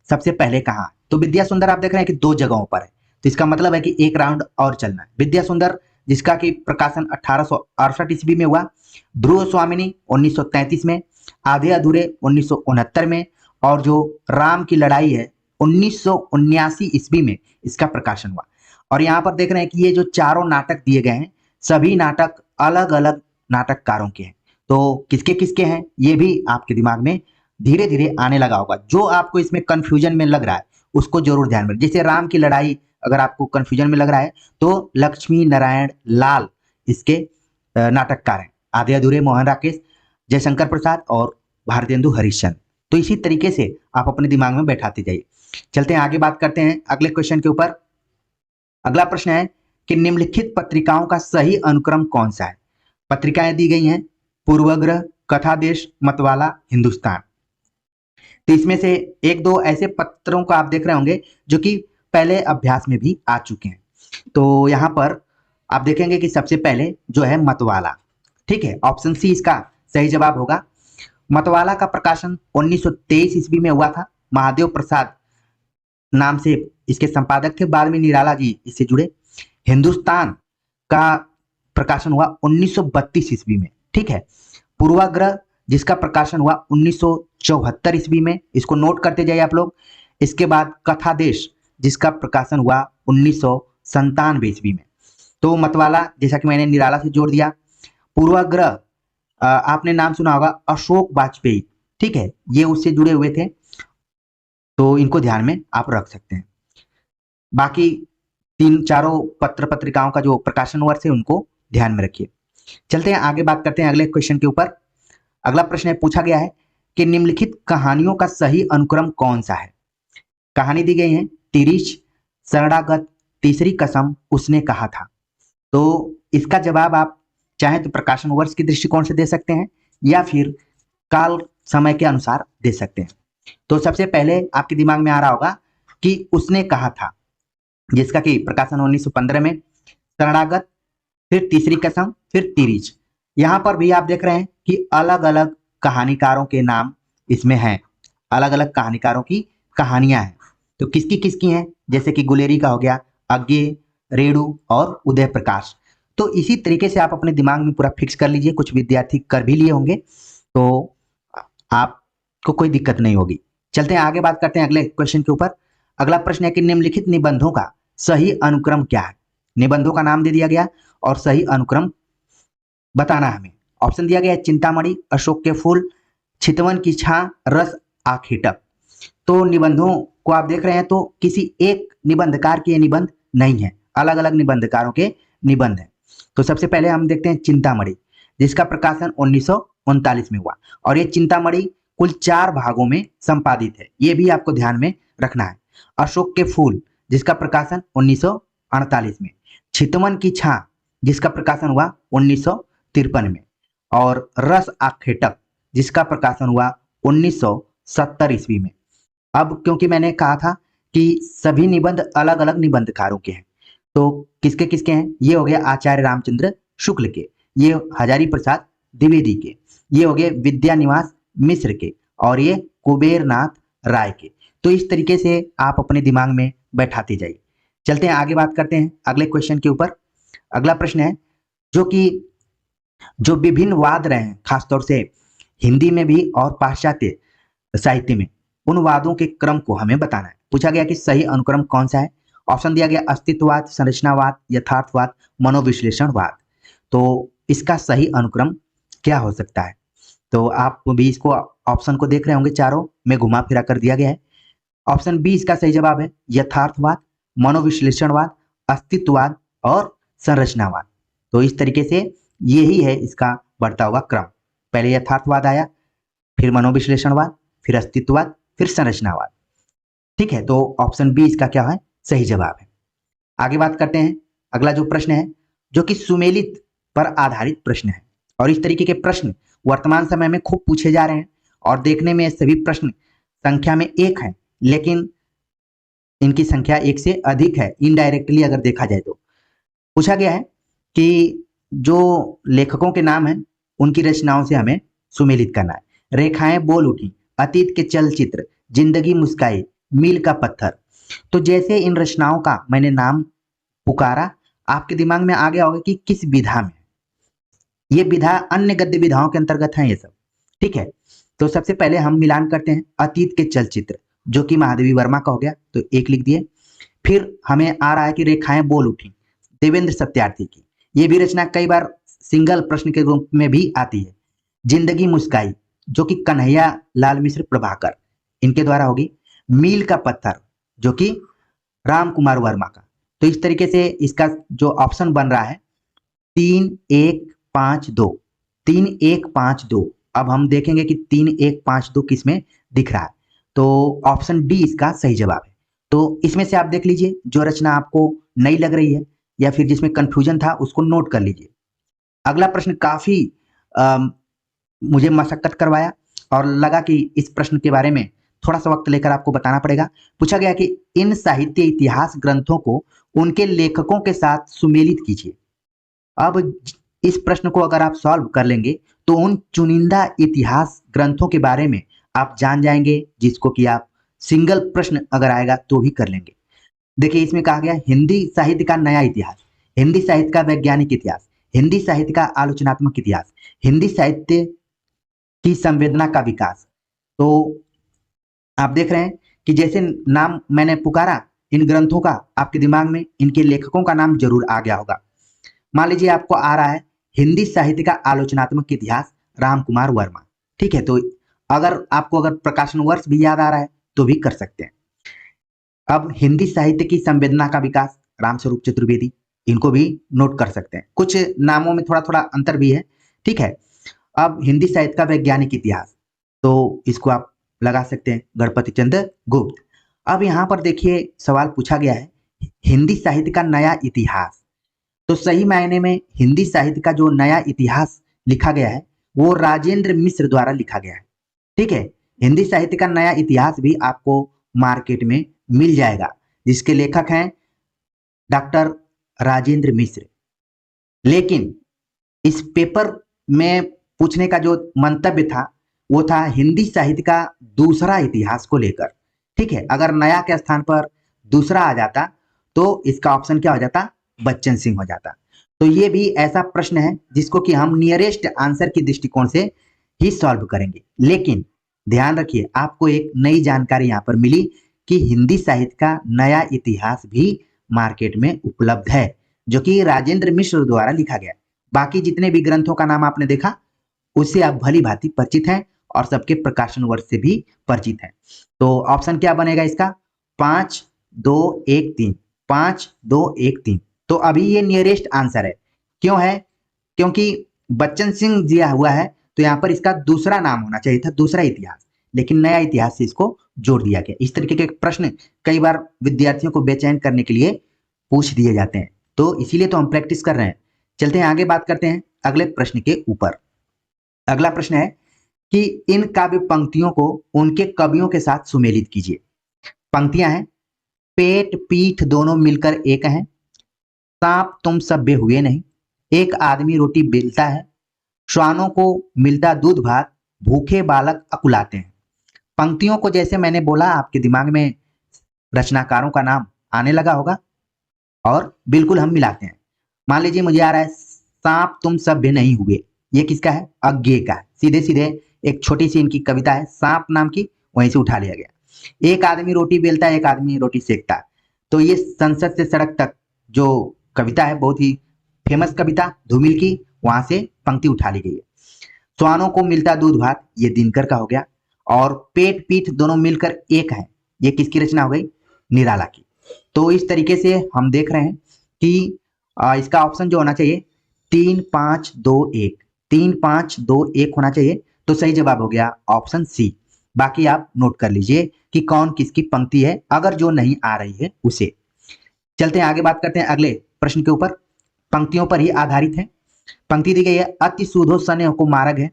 सबसे पहले कहाँ। तो विद्या सुंदर आप देख रहे हैं कि 2 जगहों पर है, तो इसका मतलब है कि एक राउंड और चलना है। विद्या सुंदर जिसका कि प्रकाशन 1868 ईस्वी में हुआ, ध्रुव स्वामिनी 1933 में, आधे अधूरे 1969 में, और जो राम की लड़ाई है 1979 ईस्वी में इसका प्रकाशन हुआ। और यहाँ पर देख रहे हैं कि ये जो चारों नाटक दिए गए हैं, सभी नाटक अलग अलग नाटककारों के हैं। तो किसके किसके हैं ये भी आपके दिमाग में धीरे धीरे आने लगा होगा। जो आपको इसमें कंफ्यूजन में लग रहा है उसको जरूर ध्यान में, जैसे राम की लड़ाई अगर आपको कंफ्यूजन में लग रहा है तो लक्ष्मी नारायण लाल इसके नाटककार हैं, आधे अधूरे मोहन राकेश, जयशंकर प्रसाद और भारतेंदु हरिश्चंद्र। तो इसी तरीके से आप अपने दिमाग में बैठाते जाइए। चलते हैं आगे, बात करते हैं अगले क्वेश्चन के ऊपर। अगला प्रश्न है कि निम्नलिखित पत्रिकाओं का सही अनुक्रम कौन सा है। पत्रिकाएं दी गई हैं पूर्वग्रह, कथादेश, मतवाला, हिंदुस्तान। तो इसमें से एक दो ऐसे पत्रों को आप देख रहे होंगे जो कि पहले अभ्यास में भी आ चुके हैं। तो यहाँ पर आप देखेंगे कि सबसे पहले जो है मतवाला। ठीक है, ऑप्शन सी इसका सही जवाब होगा। मतवाला का प्रकाशन 1923 ईस्वी में हुआ था। महादेव प्रसाद नाम से इसके संपादक थे, बाद में निराला जी इससे जुड़े। हिंदुस्तान का प्रकाशन हुआ 1932 ईस्वी में। ठीक है, पूर्वाग्रह जिसका प्रकाशन हुआ 1974 ईस्वी में, इसको नोट करते जाइए आप लोग। इसके बाद कथादेश जिसका प्रकाशन हुआ 1997 ईस्वी में। तो मतवाला जैसा कि मैंने निराला से जोड़ दिया। पूर्वाग्रह आपने नाम सुना होगा अशोक वाजपेयी, ठीक है, ये उससे जुड़े हुए थे, तो इनको ध्यान में आप रख सकते हैं। बाकी तीन चारों पत्र पत्रिकाओं का जो प्रकाशन वर्ष है उनको ध्यान में रखिए। चलते हैं आगे, बात करते हैं अगले क्वेश्चन के ऊपर। अगला प्रश्न है, पूछा गया है कि निम्नलिखित कहानियों का सही अनुक्रम कौन सा है। कहानी दी गई है तिरिच, शरणागत, तीसरी कसम, उसने कहा था। तो इसका जवाब आप चाहे तो प्रकाशन वर्ष के दृष्टिकोण से दे सकते हैं या फिर काल समय के अनुसार दे सकते हैं। तो सबसे पहले आपके दिमाग में आ रहा होगा कि उसने कहा था, जिसका कि प्रकाशन 1915 में, शरणागत, फिर तीसरी कसम, फिर तिरिच। यहाँ पर भी आप देख रहे हैं कि अलग अलग कहानीकारों के नाम इसमें हैं, अलग अलग कहानीकारों की कहानियां हैं। तो किसकी किसकी हैं, जैसे कि गुलेरी का हो गया, अज्ञे, रेणु और उदय प्रकाश। तो इसी तरीके से आप अपने दिमाग में पूरा फिक्स कर लीजिए। कुछ विद्यार्थी कर भी लिए होंगे तो आपको कोई दिक्कत नहीं होगी। चलते हैं आगे, बात करते हैं अगले क्वेश्चन के ऊपर। अगला प्रश्न है कि निम्नलिखित निबंधों का सही अनुक्रम क्या है। निबंधों का नाम दे दिया गया और सही अनुक्रम बताना है हमें। ऑप्शन दिया गया है चिंतामणि, अशोक के फूल, चितवन की छां, रस आखेटक। तो निबंधों को आप देख रहे हैं तो किसी एक निबंधकार के निबंध नहीं है, अलग अलग निबंधकारों के निबंध हैं। तो सबसे पहले हम देखते हैं चिंतामणि, जिसका प्रकाशन 1939 में हुआ और ये चिंतामणि कुल 4 भागों में संपादित है, ये भी आपको ध्यान में रखना है। अशोक के फूल, जिसका प्रकाशन 1948 में, चितवन की छां, जिसका प्रकाशन हुआ 1953 में, और रस आखेटक, जिसका प्रकाशन हुआ 1970 ईस्वी में। अब क्योंकि मैंने कहा था कि सभी निबंध अलग अलग निबंधकारों के हैं, तो किसके किसके हैं, ये हो गया आचार्य रामचंद्र शुक्ल के, ये हजारी प्रसाद द्विवेदी के, ये हो गए विद्यानिवास मिश्र के, और ये कुबेरनाथ राय के। तो इस तरीके से आप अपने दिमाग में बैठाते जाइए। चलते हैं आगे, बात करते हैं अगले क्वेश्चन के ऊपर। अगला प्रश्न है जो विभिन्न वाद रहे हैं, खासतौर से हिंदी में भी और पाश्चात्य साहित्य में, उन वादों के क्रम को हमें बताना है। पूछा गया कि सही अनुक्रम कौन सा है। ऑप्शन दिया गया अस्तित्ववाद, संरचनावाद, यथार्थवाद, मनोविश्लेषणवाद। तो इसका सही अनुक्रम क्या हो सकता है? तो आप भी इसको ऑप्शन को देख रहे होंगे, चारों में घुमा फिरा कर दिया गया है। ऑप्शन बी इसका सही जवाब है, यथार्थवाद, मनोविश्लेषणवाद, अस्तित्ववाद और संरचनावाद। तो इस तरीके से यही है इसका बढ़ता हुआ क्रम। पहले यथार्थवाद आया, फिर मनोविश्लेषणवाद, फिर अस्तित्ववाद, फिर संरचनावाद। ठीक है, तो ऑप्शन बी इसका क्या है, सही जवाब है। आगे बात करते हैं। अगला जो प्रश्न है, जो कि सुमेलित पर आधारित प्रश्न है, और इस तरीके के प्रश्न वर्तमान समय में खूब पूछे जा रहे हैं, और देखने में सभी प्रश्न संख्या में एक है, लेकिन इनकी संख्या एक से अधिक है इनडायरेक्टली अगर देखा जाए तो। पूछा गया है कि जो लेखकों के नाम हैं उनकी रचनाओं से हमें सुमेलित करना है। रेखाएं बोल उठी, अतीत के चलचित्र, जिंदगी मुस्काई, मील का पत्थर। तो जैसे इन रचनाओं का मैंने नाम पुकारा, आपके दिमाग में आ गया होगा कि किस विधा में, ये विधा अन्य गद्य विधाओं के अंतर्गत है ये सब। ठीक है, तो सबसे पहले हम मिलान करते हैं। अतीत के चलचित्र, जो कि महादेवी वर्मा का हो गया, तो 1 लिख दिए। फिर हमें आ रहा है कि रेखाएं बोल उठी, देवेंद्र सत्यार्थी की, ये भी रचना कई बार सिंगल प्रश्न के रूप में भी आती है। जिंदगी मुस्काई, जो कि कन्हैया लाल मिश्र प्रभाकर, इनके द्वारा होगी। मील का पत्थर, जो कि राम कुमार वर्मा का। तो इस तरीके से इसका जो ऑप्शन बन रहा है 3 1 5 2, 3 1 5 2। अब हम देखेंगे कि 3 1 5 2 किस में दिख रहा है, तो ऑप्शन डी इसका सही जवाब है। तो इसमें से आप देख लीजिए जो रचना आपको नई लग रही है या फिर जिसमें कंफ्यूजन था उसको नोट कर लीजिए। अगला प्रश्न काफी मुझे मशक्कत करवाया और लगा कि इस प्रश्न के बारे में थोड़ा सा वक्त लेकर आपको बताना पड़ेगा। पूछा गया कि इन साहित्य इतिहास ग्रंथों को उनके लेखकों के साथ सुमेलित कीजिए। अब इस प्रश्न को अगर आप सॉल्व कर लेंगे तो उन चुनिंदा इतिहास ग्रंथों के बारे में आप जान जाएंगे, जिसको कि आप सिंगल प्रश्न अगर आएगा तो भी कर लेंगे। देखिए इसमें कहा गया हिंदी साहित्य का नया इतिहास, हिंदी साहित्य का वैज्ञानिक इतिहास, हिंदी साहित्य का आलोचनात्मक इतिहास, हिंदी साहित्य की संवेदना का विकास। तो आप देख रहे हैं कि जैसे नाम मैंने पुकारा इन ग्रंथों का, आपके दिमाग में इनके लेखकों का नाम जरूर आ गया होगा। मान लीजिए आपको आ रहा है हिंदी साहित्य का आलोचनात्मक इतिहास, राम कुमार वर्मा। ठीक है, तो अगर प्रकाशन वर्ष भी याद आ रहा है तो भी कर सकते हैं। अब हिंदी साहित्य की संवेदना का विकास, रामस्वरूप चतुर्वेदी, इनको भी नोट कर सकते हैं। कुछ नामों में थोड़ा थोड़ा अंतर भी है। ठीक है, अब हिंदी साहित्य का वैज्ञानिक इतिहास, तो इसको आप लगा सकते हैं गणपति चंद्र गुप्त। अब यहाँ पर देखिए सवाल पूछा गया है हिंदी साहित्य का नया इतिहास, तो सही मायने में हिंदी साहित्य का जो नया इतिहास लिखा गया है वो राजेंद्र मिश्र द्वारा लिखा गया है। ठीक है, हिंदी साहित्य का नया इतिहास भी आपको मार्केट में मिल जाएगा, जिसके लेखक हैं डॉक्टर राजेंद्र मिश्र। लेकिन इस पेपर में पूछने का जो मंतव्य था वो था हिंदी साहित्य का दूसरा इतिहास को लेकर। ठीक है, अगर नया के स्थान पर दूसरा आ जाता तो इसका ऑप्शन क्या हो जाता, बच्चन सिंह हो जाता। तो ये भी ऐसा प्रश्न है जिसको कि हम नियरेस्ट आंसर के दृष्टिकोण से ही सॉल्व करेंगे। लेकिन ध्यान रखिए आपको एक नई जानकारी यहाँ पर मिली कि हिंदी साहित्य का नया इतिहास भी मार्केट में उपलब्ध है, जो कि राजेंद्र मिश्र द्वारा लिखा गया। बाकी जितने भी ग्रंथों का नाम आपने देखा उससे आप भली भांति परिचित हैं और सबके प्रकाशन वर्ष से भी परिचित हैं। तो ऑप्शन क्या बनेगा इसका? 5213, 5213। तो अभी ये नियरेस्ट आंसर है। क्यों है? क्योंकि बच्चन सिंह दिया हुआ है तो यहाँ पर इसका दूसरा नाम होना चाहिए था, दूसरा इतिहास, लेकिन नया इतिहास से इसको जोड़ दिया गया। इस तरीके के प्रश्न कई बार विद्यार्थियों को बेचैन करने के लिए पूछ दिए जाते हैं, तो इसीलिए तो हम प्रैक्टिस कर रहे हैं। चलते हैं आगे, बात करते हैं अगले प्रश्न के ऊपर। अगला प्रश्न है कि इन काव्य पंक्तियों को उनके कवियों के साथ सुमेलित कीजिए। पंक्तियां हैं, पेट पीठ दोनों मिलकर एक हैं, सांप तुम सभ्य हुए नहीं, एक आदमी रोटी बेलता है, श्वानों को मिलता दूध भात, भूखे बालक अकुलाते हैं। पंक्तियों को जैसे मैंने बोला आपके दिमाग में रचनाकारों का नाम आने लगा होगा और बिल्कुल हम मिलाते हैं। मान लीजिए मुझे आ रहा है सांप तुम सभ्य नहीं हुए, ये किसका है? अज्ञे का। सीधे सीधे एक छोटी सी इनकी कविता है सांप नाम की, वहीं से उठा लिया गया। एक आदमी रोटी बेलता है, एक आदमी रोटी सेकता है, तो ये संसद से सड़क तक जो कविता है, बहुत ही फेमस कविता धूमिल की, वहां से पंक्ति उठा ली गई है। श्वानों को मिलता दूध भात, ये दिनकर का हो गया। और पेट पीठ दोनों मिलकर एक है, ये किसकी रचना हो गई? निराला की। तो इस तरीके से हम देख रहे हैं कि इसका ऑप्शन जो होना चाहिए 3521, 3521 होना चाहिए। तो सही जवाब हो गया ऑप्शन सी। बाकी आप नोट कर लीजिए कि कौन किसकी पंक्ति है, अगर जो नहीं आ रही है उसे। चलते हैं आगे, बात करते हैं अगले प्रश्न के ऊपर। पंक्तियों पर ही आधारित है। पंक्ति दी गई है, अति सुधो सने को मार्ग है,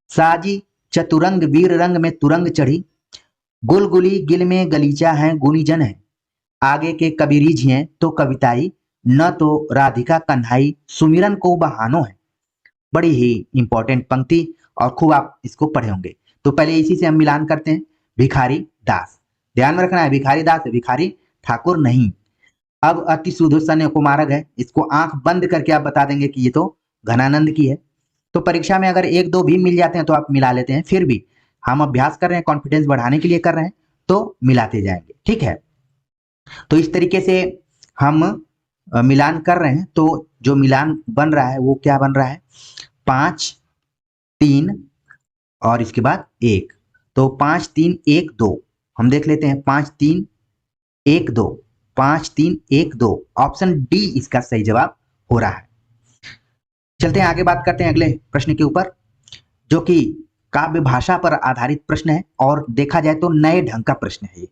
साजी चतुरंग वीर रंग में तुरंग चढ़ी, गुलगुली गिल में गलीचा है गुणीजन है, आगे के कबीरीज हैं तो कविताई, न तो राधिका कन्हाई सुमिरन को बहानो है। बड़ी ही इंपॉर्टेंट पंक्ति और खूब आप इसको पढ़े होंगे। तो पहले इसी से हम मिलान करते हैं। भिखारी दास, ध्यान में रखना है भिखारी दास, भिखारी ठाकुर नहीं। अब अति सुधो सने को मार्ग है, इसको आंख बंद करके आप बता देंगे कि ये तो घनानंद की है। तो परीक्षा में अगर एक दो भी मिल जाते हैं तो आप मिला लेते हैं, फिर भी हम अभ्यास कर रहे हैं, कॉन्फिडेंस बढ़ाने के लिए कर रहे हैं, तो मिलाते जाएंगे, ठीक है। तो इस तरीके से हम मिलान कर रहे हैं। तो जो मिलान बन रहा है वो क्या बन रहा है? 5 3 और इसके बाद 1, तो 5 3 1 2 हम देख लेते हैं। 5 3 1 2, 5 3 1 2, ऑप्शन डी इसका सही जवाब हो रहा है। चलते हैं आगे, बात करते हैं अगले प्रश्न के ऊपर, जो कि काव्य भाषा पर आधारित प्रश्न है और देखा जाए तो नए ढंग का प्रश्न है।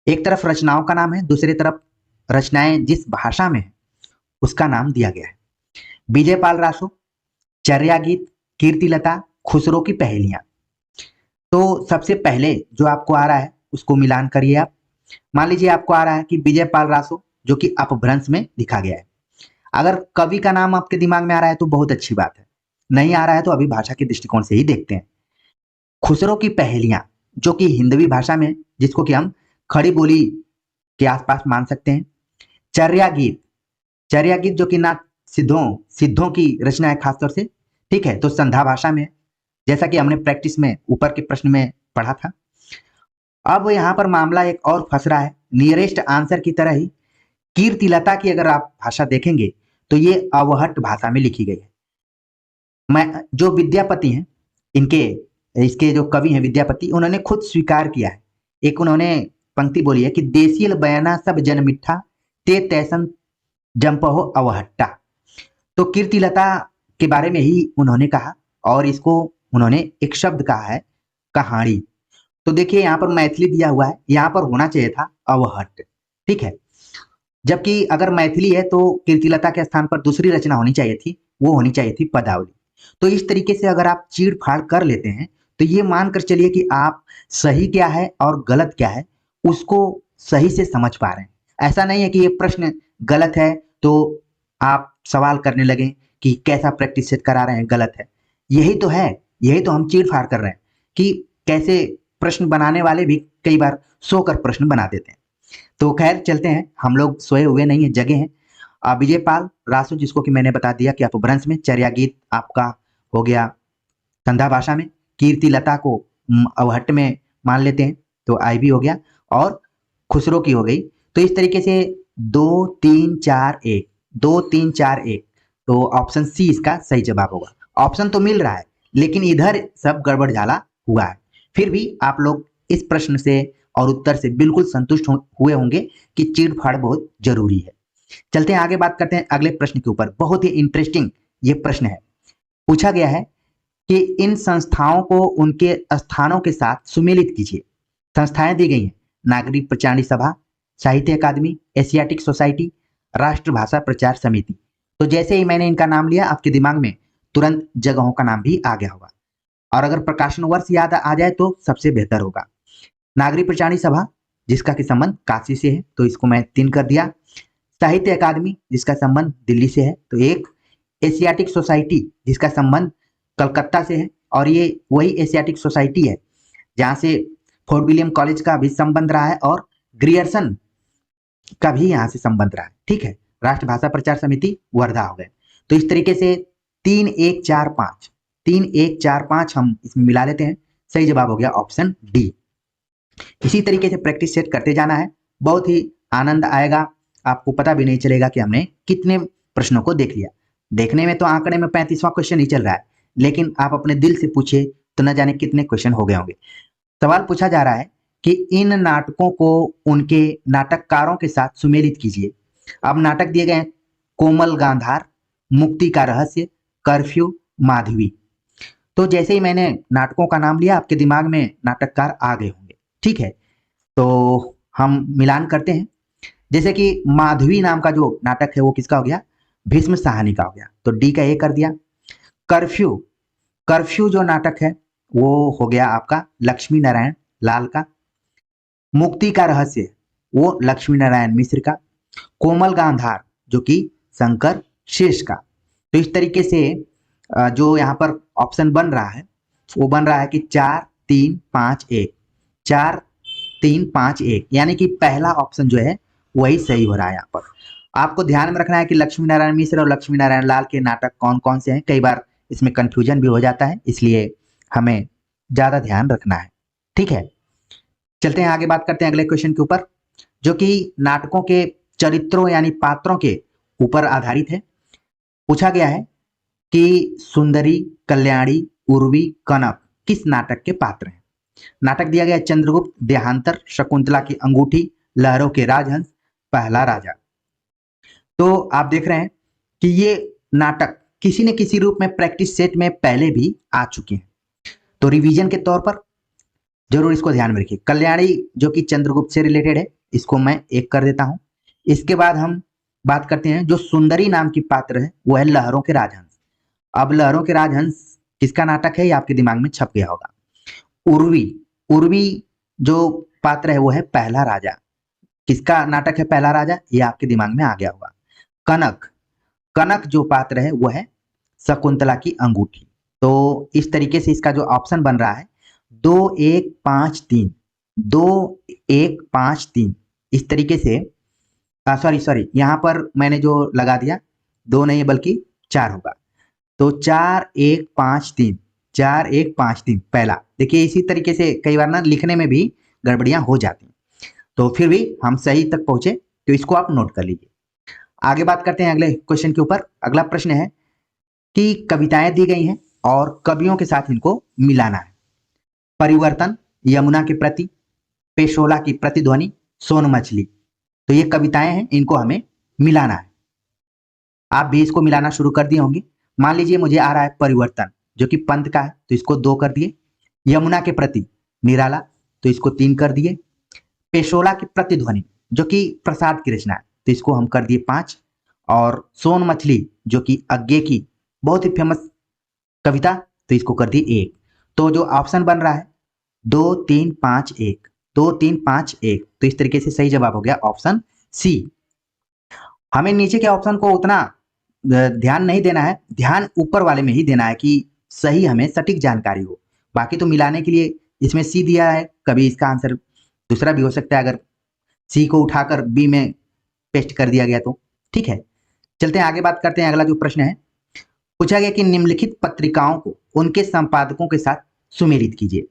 एक तरफ रचनाओं का नाम है, दूसरी तरफ रचनाएं जिस भाषा में है उसका नाम दिया गया है। विजय पाल रासो, चर्या गीत, कीर्तिलता, खुसरो की पहेलियां। तो सबसे पहले जो आपको आ रहा है उसको मिलान करिए आप। मान लीजिए आपको आ रहा है कि विजय पाल रासो, जो कि अपभ्रंश में लिखा गया है। अगर कवि का नाम आपके दिमाग में आ रहा है तो बहुत अच्छी बात है, नहीं आ रहा है तो अभी भाषा के दृष्टिकोण से ही देखते हैं। खुसरो की पहेलियां, जो कि हिंदवी भाषा में, जिसको कि हम खड़ी बोली के आसपास मान सकते हैं। चर्या गीत, चर्या गीत जो कि नाथ सिद्धों की रचना है खासतौर से, ठीक है, तो संध्या भाषा में, जैसा कि हमने प्रैक्टिस में ऊपर के प्रश्न में पढ़ा था। अब यहाँ पर मामला एक और फंस रहा है, नियरेस्ट आंसर की तरह ही कीर्तिलता की अगर आप भाषा देखेंगे तो ये अवहट्ट भाषा में लिखी गई है। मैं जो विद्यापति हैं, इसके जो कवि हैं विद्यापति, उन्होंने खुद स्वीकार किया है। एक उन्होंने पंक्ति बोली है कि देसील बयाना सब जन मिठा, ते तैसन जंपहो अवहट्टा। तो कीर्तिलता के बारे में ही उन्होंने कहा और इसको उन्होंने एक शब्द कहा है कहानी। तो देखिए यहाँ पर मैथिली दिया हुआ है, यहाँ पर होना चाहिए था अवहट्ट, ठीक है। जबकि अगर मैथिली है तो कीर्तिलता के स्थान पर दूसरी रचना होनी चाहिए थी, वो होनी चाहिए थी पदावली। तो इस तरीके से अगर आप चीड़ फाड़ कर लेते हैं तो ये मानकर चलिए कि आप सही क्या है और गलत क्या है उसको सही से समझ पा रहे हैं। ऐसा नहीं है कि ये प्रश्न गलत है तो आप सवाल करने लगे कि कैसा प्रैक्टिस सेट करा रहे हैं, गलत है। यही तो है, यही तो हम चीड़ फाड़ कर रहे हैं कि कैसे प्रश्न बनाने वाले भी कई बार सोकर प्रश्न बना देते हैं। तो खैर चलते हैं, हम लोग सोए हुए नहीं है, जगे हैं। विजय पाल रासो, जिसको कि मैंने बता दिया कि अपभ्रंश में, चर्या गीत आपका हो गया संध्या भाषा में, कीर्तिलता को अवहट्ट में मान लेते हैं तो आई भी हो गया, और खुसरो की हो गई। तो इस तरीके से 2 3 4 1 2 3 4 1, तो ऑप्शन सी इसका सही जवाब होगा। ऑप्शन तो मिल रहा है लेकिन इधर सब गड़बड़ झाला हुआ है। फिर भी आप लोग इस प्रश्न से और उत्तर से बिल्कुल संतुष्ट हुए होंगे कि चीड़-फाड़ बहुत जरूरी है। चलते हैं आगे, बात करते हैं अगले प्रश्न के ऊपर। बहुत ही इंटरेस्टिंग ये प्रश्न है। पूछा गया है कि इन संस्थाओं को उनके स्थानों के साथ सुमेलित कीजिए। संस्थाएं दी गई हैं, नागरिक प्रचारणी सभा, साहित्य अकादमी, एशियाटिक सोसाइटी, राष्ट्रभाषा प्रचार समिति। तो जैसे ही मैंने इनका नाम लिया आपके दिमाग में तुरंत जगहों का नाम भी आ गया होगा, और अगर प्रकाशन वर्ष याद आ जाए तो सबसे बेहतर होगा। नागरिक प्रचारणी सभा जिसका कि संबंध काशी से है, तो इसको मैं 3 कर दिया। साहित्य अकादमी जिसका संबंध दिल्ली से है, तो 1। एशियाटिक सोसाइटी जिसका संबंध कलकत्ता से है, और ये वही एशियाटिक सोसाइटी है जहां से फोर्ट विलियम कॉलेज का भी संबंध रहा है और ग्रियर्सन का भी यहाँ से संबंध रहा है। ठीक है, राष्ट्रभाषा प्रचार समिति वर्धा हो गए। तो इस तरीके से 3 1 4 5 3 1 4 5 हम इसमें मिला लेते हैं। सही जवाब हो गया ऑप्शन डी। इसी तरीके से प्रैक्टिस सेट करते जाना है, बहुत ही आनंद आएगा। आपको पता भी नहीं चलेगा कि हमने कितने प्रश्नों को देख लिया। देखने में तो आंकड़े में 35वां क्वेश्चन ही चल रहा है, लेकिन आप अपने दिल से पूछे तो न जाने कितने क्वेश्चन हो गए होंगे। सवाल पूछा जा रहा है कि इन नाटकों को उनके नाटककारों के साथ सुमेलित कीजिए। अब नाटक दिए गए हैं, कोमल गांधार, मुक्ति का रहस्य, कर्फ्यू, माधवी। तो जैसे ही मैंने नाटकों का नाम लिया आपके दिमाग में नाटककार आ गए होंगे। ठीक है, तो हम मिलान करते हैं। जैसे कि माधवी नाम का जो नाटक है वो किसका हो गया, भीष्म साहनी का हो गया, तो डी का ए कर दिया। कर्फ्यू, कर्फ्यू जो नाटक है वो हो गया आपका लक्ष्मी नारायण लाल का। मुक्ति का रहस्य वो लक्ष्मी नारायण मिश्र का। कोमल गांधार जो कि शंकर शेष का। तो इस तरीके से जो यहाँ पर ऑप्शन बन रहा है वो बन रहा है कि 4 3 5 1, 4 3 5 1, यानी कि पहला ऑप्शन जो है वही सही हो रहा है। यहाँ पर आपको ध्यान में रखना है कि लक्ष्मी नारायण मिश्र और लक्ष्मी नारायण लाल के नाटक कौन कौन से हैं। कई बार इसमें कंफ्यूजन भी हो जाता है, इसलिए हमें ज्यादा ध्यान रखना है। ठीक है, चलते हैं आगे, बात करते हैं अगले क्वेश्चन के ऊपर, जो कि नाटकों के चरित्रों यानी पात्रों के ऊपर आधारित है। पूछा गया है कि सुंदरी, कल्याणी, उर्वी, कनक किस नाटक के पात्र हैं। नाटक दिया गया चंद्रगुप्त, देहांतर, शकुंतला की अंगूठी, लहरों के राजहंस, पहला राजा। तो आप देख रहे हैं कि ये नाटक किसी न किसी रूप में प्रैक्टिस सेट में पहले भी आ चुके हैं, तो रिवीजन के तौर पर जरूर इसको ध्यान में रखिए। कल्याणी जो कि चंद्रगुप्त से रिलेटेड है, इसको मैं 1 कर देता हूं। इसके बाद हम बात करते हैं जो सुंदरी नाम की पात्र है वो है लहरों के राजहंस। अब लहरों के राजहंस किसका नाटक है ये आपके दिमाग में छप गया होगा। उर्वी, उर्वी जो पात्र है वो है पहला राजा। किसका नाटक है पहला राजा, ये आपके दिमाग में आ गया होगा। कनक, कनक जो पात्र है वो है शकुंतला की अंगूठी। तो इस तरीके से इसका जो ऑप्शन बन रहा है 2 1 5 3, 2 1 5 3, इस तरीके से सॉरी यहाँ पर मैंने जो लगा दिया 2 नहीं बल्कि 4 होगा। तो 4 1 5 3, 4 1 5 3 पहला। देखिए इसी तरीके से कई बार ना लिखने में भी गड़बड़ियां हो जाती हैं, तो फिर भी हम सही तक पहुंचे, तो इसको आप नोट कर लीजिए। आगे बात करते हैं अगले क्वेश्चन के ऊपर। अगला प्रश्न है कि कविताएं दी गई हैं और कवियों के साथ इनको मिलाना है। परिवर्तन, यमुना के प्रति, पेशोला की प्रतिध्वनि, सोन मछली। तो ये कविताएं हैं, इनको हमें मिलाना है। आप भी इसको मिलाना शुरू कर दिए होंगे। मान लीजिए मुझे आ रहा है परिवर्तन जो कि पंत का है, तो इसको 2 कर दिए। यमुना के प्रति निराला, तो इसको 3 कर दिए। पेशोला की प्रतिध्वनि जो कि प्रसाद की रचना है, तो इसको हम कर दिए 5। और सोन मछली जो कि अज्ञे की बहुत ही फेमस कविता, तो इसको कर दिए 1। तो जो ऑप्शन बन रहा है 2 3 5 1, 2 3 5 1, तो इस तरीके से सही जवाब हो गया ऑप्शन सी। हमें नीचे के ऑप्शन को उतना ध्यान नहीं देना है, ध्यान ऊपर वाले में ही देना है कि सही हमें सटीक जानकारी हो। बाकी तो मिलाने के लिए इसमें सी दिया है, कभी इसका आंसर दूसरा भी हो सकता है अगर सी को उठाकर बी में पेस्ट कर दिया गया तो। ठीक है, चलते हैं आगे, बात करते हैं। अगला जो प्रश्न है पूछा गया कि निम्नलिखित पत्रिकाओं को उनके संपादकों के साथ सुमेलित कीजिए।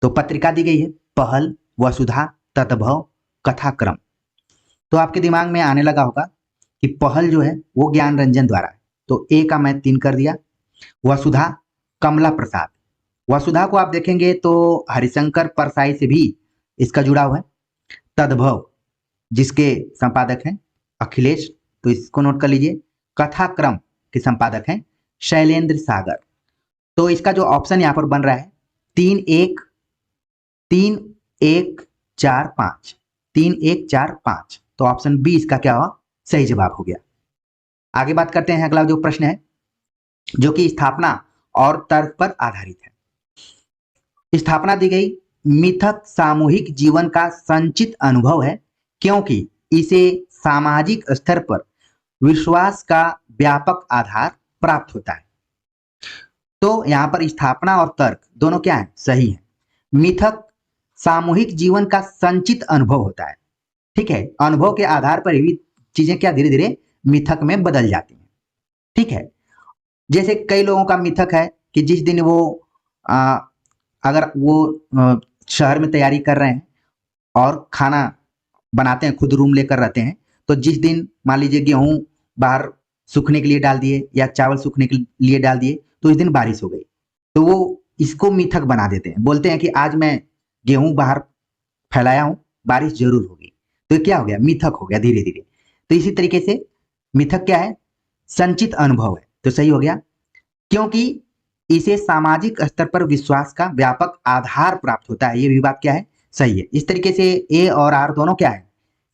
तो पत्रिका दी गई है पहल, वसुधा, ततभव, कथाक्रम। तो आपके दिमाग में आने लगा होगा कि पहल जो है वो ज्ञान रंजन द्वारा है, तो ए का मैं 3 कर दिया। वसुधा कमला प्रसाद, वसुधा को आप देखेंगे तो हरिशंकर परसाई से भी इसका जुड़ाव है। तद्भव जिसके संपादक हैं अखिलेश, तो इसको नोट कर लीजिए। कथाक्रम के संपादक हैं शैलेंद्र सागर। तो इसका जो ऑप्शन यहाँ पर बन रहा है 3-1-3-1-4-5, 3-1-4-5, तो ऑप्शन बी इसका क्या हुआ, सही जवाब हो गया। आगे बात करते हैं, अगला जो प्रश्न है जो कि स्थापना और तर्क पर आधारित है। स्थापना दी गई, मिथक सामूहिक जीवन का संचित अनुभव है क्योंकि इसे सामाजिक स्तर पर विश्वास का व्यापक आधार प्राप्त होता है। तो यहां पर स्थापना और तर्क दोनों क्या है, सही है। मिथक सामूहिक जीवन का संचित अनुभव होता है, ठीक है। अनुभव के आधार पर ही चीजें क्या धीरे धीरे मिथक में बदल जाती हैं, ठीक है। जैसे कई लोगों का मिथक है कि जिस दिन वो अगर वो शहर में तैयारी कर रहे हैं और खाना बनाते हैं, खुद रूम लेकर रहते हैं, तो जिस दिन मान लीजिए गेहूं बाहर सूखने के लिए डाल दिए या चावल सूखने के लिए डाल दिए, तो इस दिन बारिश हो गई, तो वो इसको मिथक बना देते हैं, बोलते हैं कि आज मैं गेहूं बाहर फैलाया हूं, बारिश जरूर होगी। तो ये क्या हो गया, मिथक हो गया धीरे धीरे। तो इसी तरीके से मिथक क्या है, संचित अनुभव है, तो सही हो गया। क्योंकि इसे सामाजिक स्तर पर विश्वास का व्यापक आधार प्राप्त होता है, ये भी बात क्या है, सही है। इस तरीके से ए और आर दोनों क्या है,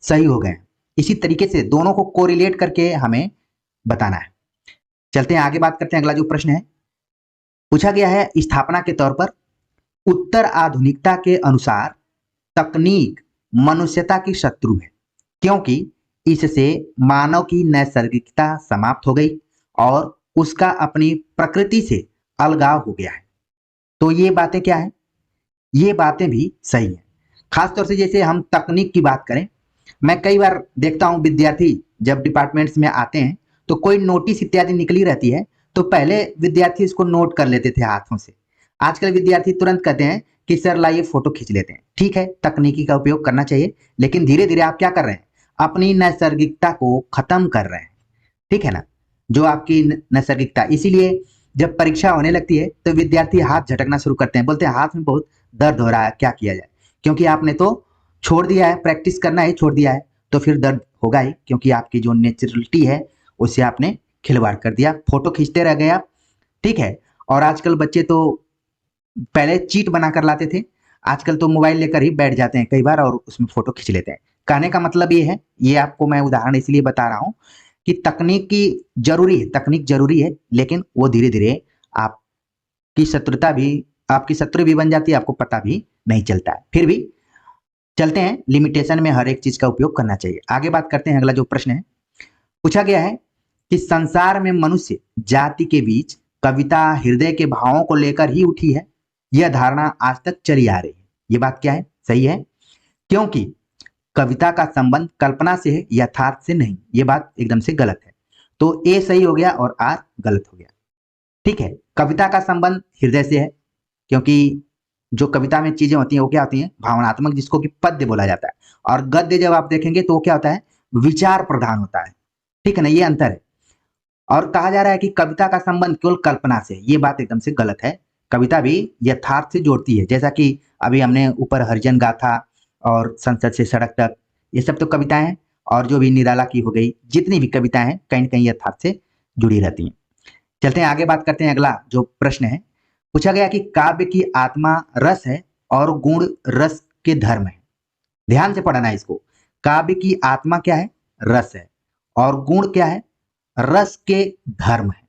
सही हो गए। इसी तरीके से दोनों को कोरिलेट करके हमें बताना है। चलते हैं आगे, बात करते हैं। अगला जो प्रश्न है पूछा गया है, स्थापना के तौर पर उत्तर आधुनिकता के अनुसार तकनीक मनुष्यता की शत्रु है क्योंकि इससे मानव की नैसर्गिकता समाप्त हो गई और उसका अपनी प्रकृति से अलगाव हो गया है। तो ये बातें क्या है, ये बातें भी सही है। खासतौर से जैसे हम तकनीक की बात करें, मैं कई बार देखता हूं विद्यार्थी जब डिपार्टमेंट्स में आते हैं तो कोई नोटिस इत्यादि निकली रहती है, तो पहले विद्यार्थी इसको नोट कर लेते थे हाथों से। आजकल विद्यार्थी तुरंत कहते हैं कि सर लाइए फोटो खींच लेते हैं। ठीक है, तकनीकी का उपयोग करना चाहिए, लेकिन धीरे धीरे आप क्या कर रहे हैं, अपनी नैसर्गिकता को खत्म कर रहे हैं, ठीक है ना, जो आपकी नैसर्गिकता। इसीलिए जब परीक्षा होने लगती है तो विद्यार्थी हाथ झटकना शुरू करते हैं, बोलते हैं हाथ में बहुत दर्द हो रहा है, क्या किया जाए, क्योंकि आपने तो छोड़ दिया है, प्रैक्टिस करना ही छोड़ दिया है, तो फिर दर्द होगा ही, क्योंकि आपकी जो नेचुरलिटी है उससे आपने खिलवाड़ कर दिया, फोटो खींचते रह गए आप, ठीक है। और आजकल बच्चे तो पहले चीट बना कर लाते थे, आजकल तो मोबाइल लेकर ही बैठ जाते हैं कई बार और उसमें फोटो खींच लेते हैं। कहने का मतलब ये है, ये आपको मैं उदाहरण इसलिए बता रहा हूं कि तकनीक की जरूरी है, तकनीक जरूरी है, लेकिन वो धीरे धीरे आपकी शत्रुता भी, आपकी शत्रु भी बन जाती है, आपको पता भी नहीं चलता है। फिर भी चलते हैं, लिमिटेशन में हर एक चीज का उपयोग करना चाहिए। आगे बात करते हैं, अगला जो प्रश्न है पूछा गया है कि संसार में मनुष्य जाति के बीच कविता हृदय के भावों को लेकर ही उठी है, यह धारणा आज तक चली आ रही है। ये बात क्या है, सही है, क्योंकि कविता का संबंध कल्पना से है, यथार्थ से नहीं। ये बात एकदम से गलत है, तो ए सही हो गया और आर गलत हो गया, ठीक है। कविता का संबंध हृदय से है, क्योंकि जो कविता में चीजें होती हैं वो क्या होती हैं, भावनात्मक, जिसको कि पद्य बोला जाता है। और गद्य जब आप देखेंगे तो क्या होता है, विचार प्रधान होता है, ठीक है ना, ये अंतर है। और कहा जा रहा है कि कविता का संबंध केवल कल्पना से, ये बात एकदम से गलत है। कविता भी यथार्थ से जोड़ती है, जैसा कि अभी हमने ऊपर हरिजन गाथा और संसद से सड़क तक, ये सब तो कविताएं हैं, और जो भी निराला की हो गई, जितनी भी कविताएं हैं कहीं न कहीं यथार्थ से जुड़ी रहती हैं। चलते हैं आगे, बात करते हैं। अगला जो प्रश्न है पूछा गया कि काव्य की आत्मा रस है और गुण रस के धर्म है। ध्यान से पढ़ना है इसको, काव्य की आत्मा क्या है, रस है, और गुण क्या है, रस के धर्म है,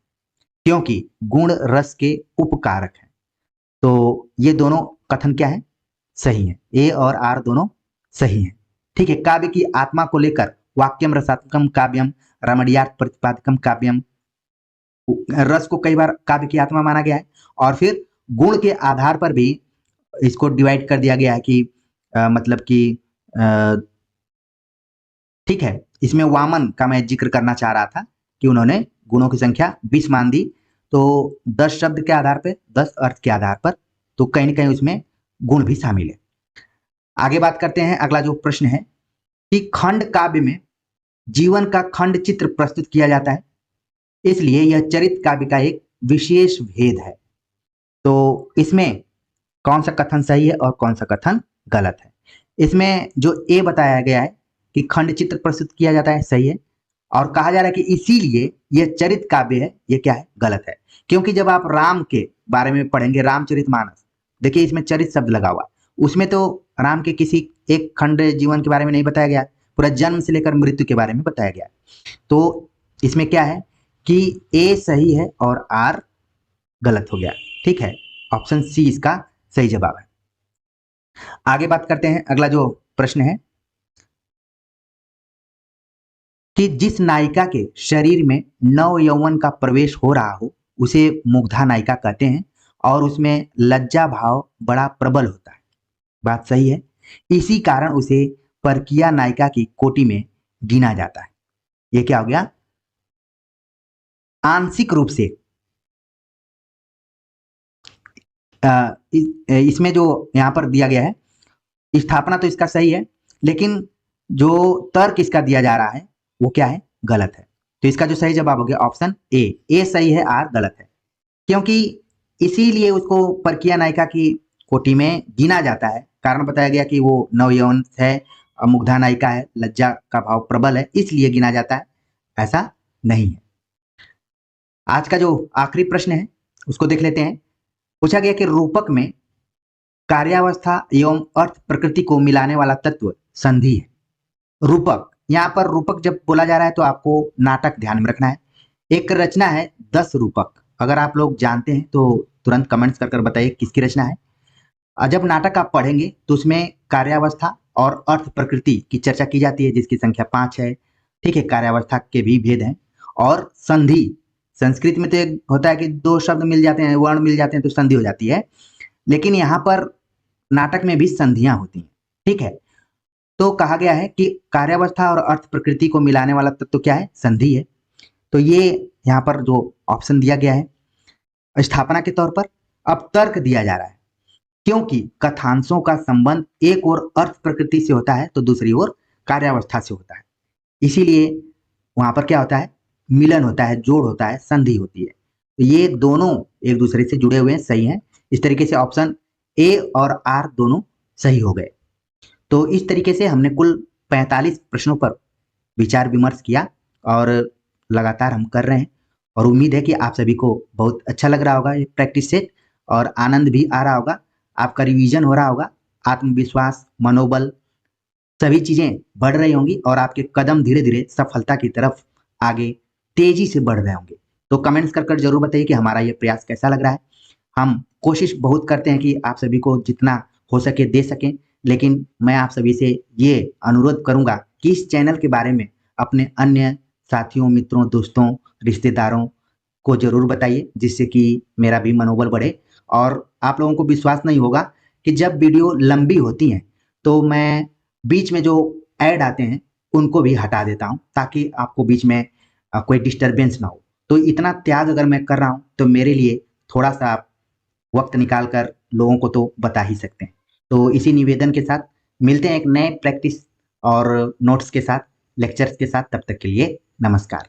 क्योंकि गुण रस के उपकारक है। तो ये दोनों कथन क्या है, सही है, ए और आर दोनों सही है, ठीक है। काव्य की आत्मा को लेकर वाक्यम रसात्मकम काव्यम रमणीयार्थ प्रतिपादकम काव्यम, रस को कई बार काव्य की आत्मा माना गया है, और फिर गुण के आधार पर भी इसको डिवाइड कर दिया गया है कि मतलब कि ठीक है। इसमें वामन का मैं जिक्र करना चाह रहा था कि उन्होंने गुणों की संख्या 20 मान दी, तो 10 शब्द के आधार पर, 10 अर्थ के आधार पर, तो कहीं ना कहीं उसमें गुण भी शामिल है। आगे बात करते हैं, अगला जो प्रश्न है कि खंड काव्य में जीवन का खंड चित्र प्रस्तुत किया जाता है, इसलिए यह चरित्र काव्य का एक विशेष भेद है। तो इसमें कौन सा कथन सही है और कौन सा कथन गलत है? इसमें जो ए बताया गया है कि खंड चित्र प्रस्तुत किया जाता है, सही है। और कहा जा रहा है कि इसीलिए यह चरित्र काव्य है, ये क्या है? गलत है। क्योंकि जब आप राम के बारे में पढ़ेंगे, रामचरितमानस, देखिए इसमें चरित्र शब्द लगा हुआ, उसमें तो राम के किसी एक खंड जीवन के बारे में नहीं बताया गया, पूरा जन्म से लेकर मृत्यु के बारे में बताया गया। तो इसमें क्या है कि ए सही है और आर गलत हो गया। ठीक है, ऑप्शन सी इसका सही जवाब है। आगे बात करते हैं, अगला जो प्रश्न है कि जिस नायिका के शरीर में नव यौवन का प्रवेश हो रहा हो उसे मुग्धा नायिका कहते हैं और उसमें लज्जा भाव बड़ा प्रबल होता है। बात सही है। इसी कारण उसे परकीया नायिका की कोटि में गिना जाता है। ये क्या हो गया? आंशिक रूप से इसमें जो यहां पर दिया गया है स्थापना तो इसका सही है, लेकिन जो तर्क इसका दिया जा रहा है वो क्या है? गलत है। तो इसका जो सही जवाब हो गया ऑप्शन ए। ए सही है, आर गलत है। क्योंकि इसीलिए उसको परकीय नायिका की कोटि में गिना जाता है, कारण बताया गया कि वो नवयौवन है, मुग्धा नायिका है, लज्जा का भाव प्रबल है, इसलिए गिना जाता है, ऐसा नहीं है। आज का जो आखिरी प्रश्न है उसको देख लेते हैं। पूछा गया कि रूपक में कार्यावस्था एवं अर्थ प्रकृति को मिलाने वाला तत्व संधि है। रूपक, यहाँ पर रूपक जब बोला जा रहा है तो आपको नाटक ध्यान में रखना है। एक रचना है 10 रूपक, अगर आप लोग जानते हैं तो तुरंत कमेंट्स कर बताइए किसकी रचना है। जब नाटक आप पढ़ेंगे तो उसमें कार्यावस्था और अर्थ प्रकृति की चर्चा की जाती है, जिसकी संख्या 5 है। ठीक है, कार्यावस्था के भी भेद हैं। और संधि, संस्कृत में तो एक होता है कि 2 शब्द मिल जाते हैं, वर्ण मिल जाते हैं तो संधि हो जाती है, लेकिन यहाँ पर नाटक में भी संधियां होती हैं। ठीक है, तो कहा गया है कि कार्यावस्था और अर्थ प्रकृति को मिलाने वाला तत्व तो क्या है? संधि है। तो ये यहाँ पर जो ऑप्शन दिया गया है स्थापना के तौर पर। अब तर्क दिया जा रहा है, क्योंकि कथांशों का संबंध एक ओर अर्थ प्रकृति से होता है तो दूसरी ओर कार्यावस्था से होता है, इसीलिए वहां पर क्या होता है? मिलन होता है, जोड़ होता है, संधि होती है। तो ये दोनों एक दूसरे से जुड़े हुए हैं, सही हैं। इस तरीके से ऑप्शन ए और आर दोनों सही हो गए। तो इस तरीके से हमने कुल 45 प्रश्नों पर विचार विमर्श किया और लगातार हम कर रहे हैं, और उम्मीद है कि आप सभी को बहुत अच्छा लग रहा होगा ये प्रैक्टिस सेट, और आनंद भी आ रहा होगा, आपका रिवीजन हो रहा होगा, आत्मविश्वास, मनोबल, सभी चीजें बढ़ रही होंगी और आपके कदम धीरे धीरे सफलता की तरफ आगे तेजी से बढ़ रहे होंगे। तो कमेंट्स कर जरूर बताइए कि हमारा ये प्रयास कैसा लग रहा है। हम कोशिश बहुत करते हैं कि आप सभी को जितना हो सके दे सकें, लेकिन मैं आप सभी से ये अनुरोध करूंगा कि इस चैनल के बारे में अपने अन्य साथियों, मित्रों, दोस्तों, रिश्तेदारों को जरूर बताइए, जिससे कि मेरा भी मनोबल बढ़े। और आप लोगों को विश्वास नहीं होगा कि जब वीडियो लंबी होती हैं तो मैं बीच में जो ऐड आते हैं उनको भी हटा देता हूं, ताकि आपको बीच में कोई डिस्टरबेंस ना हो। तो इतना त्याग अगर मैं कर रहा हूं तो मेरे लिए थोड़ा सा आप वक्त निकाल कर लोगों को तो बता ही सकते हैं। तो इसी निवेदन के साथ मिलते हैं एक नए प्रैक्टिस और नोट्स के साथ, लेक्चर्स के साथ। तब तक के लिए नमस्कार।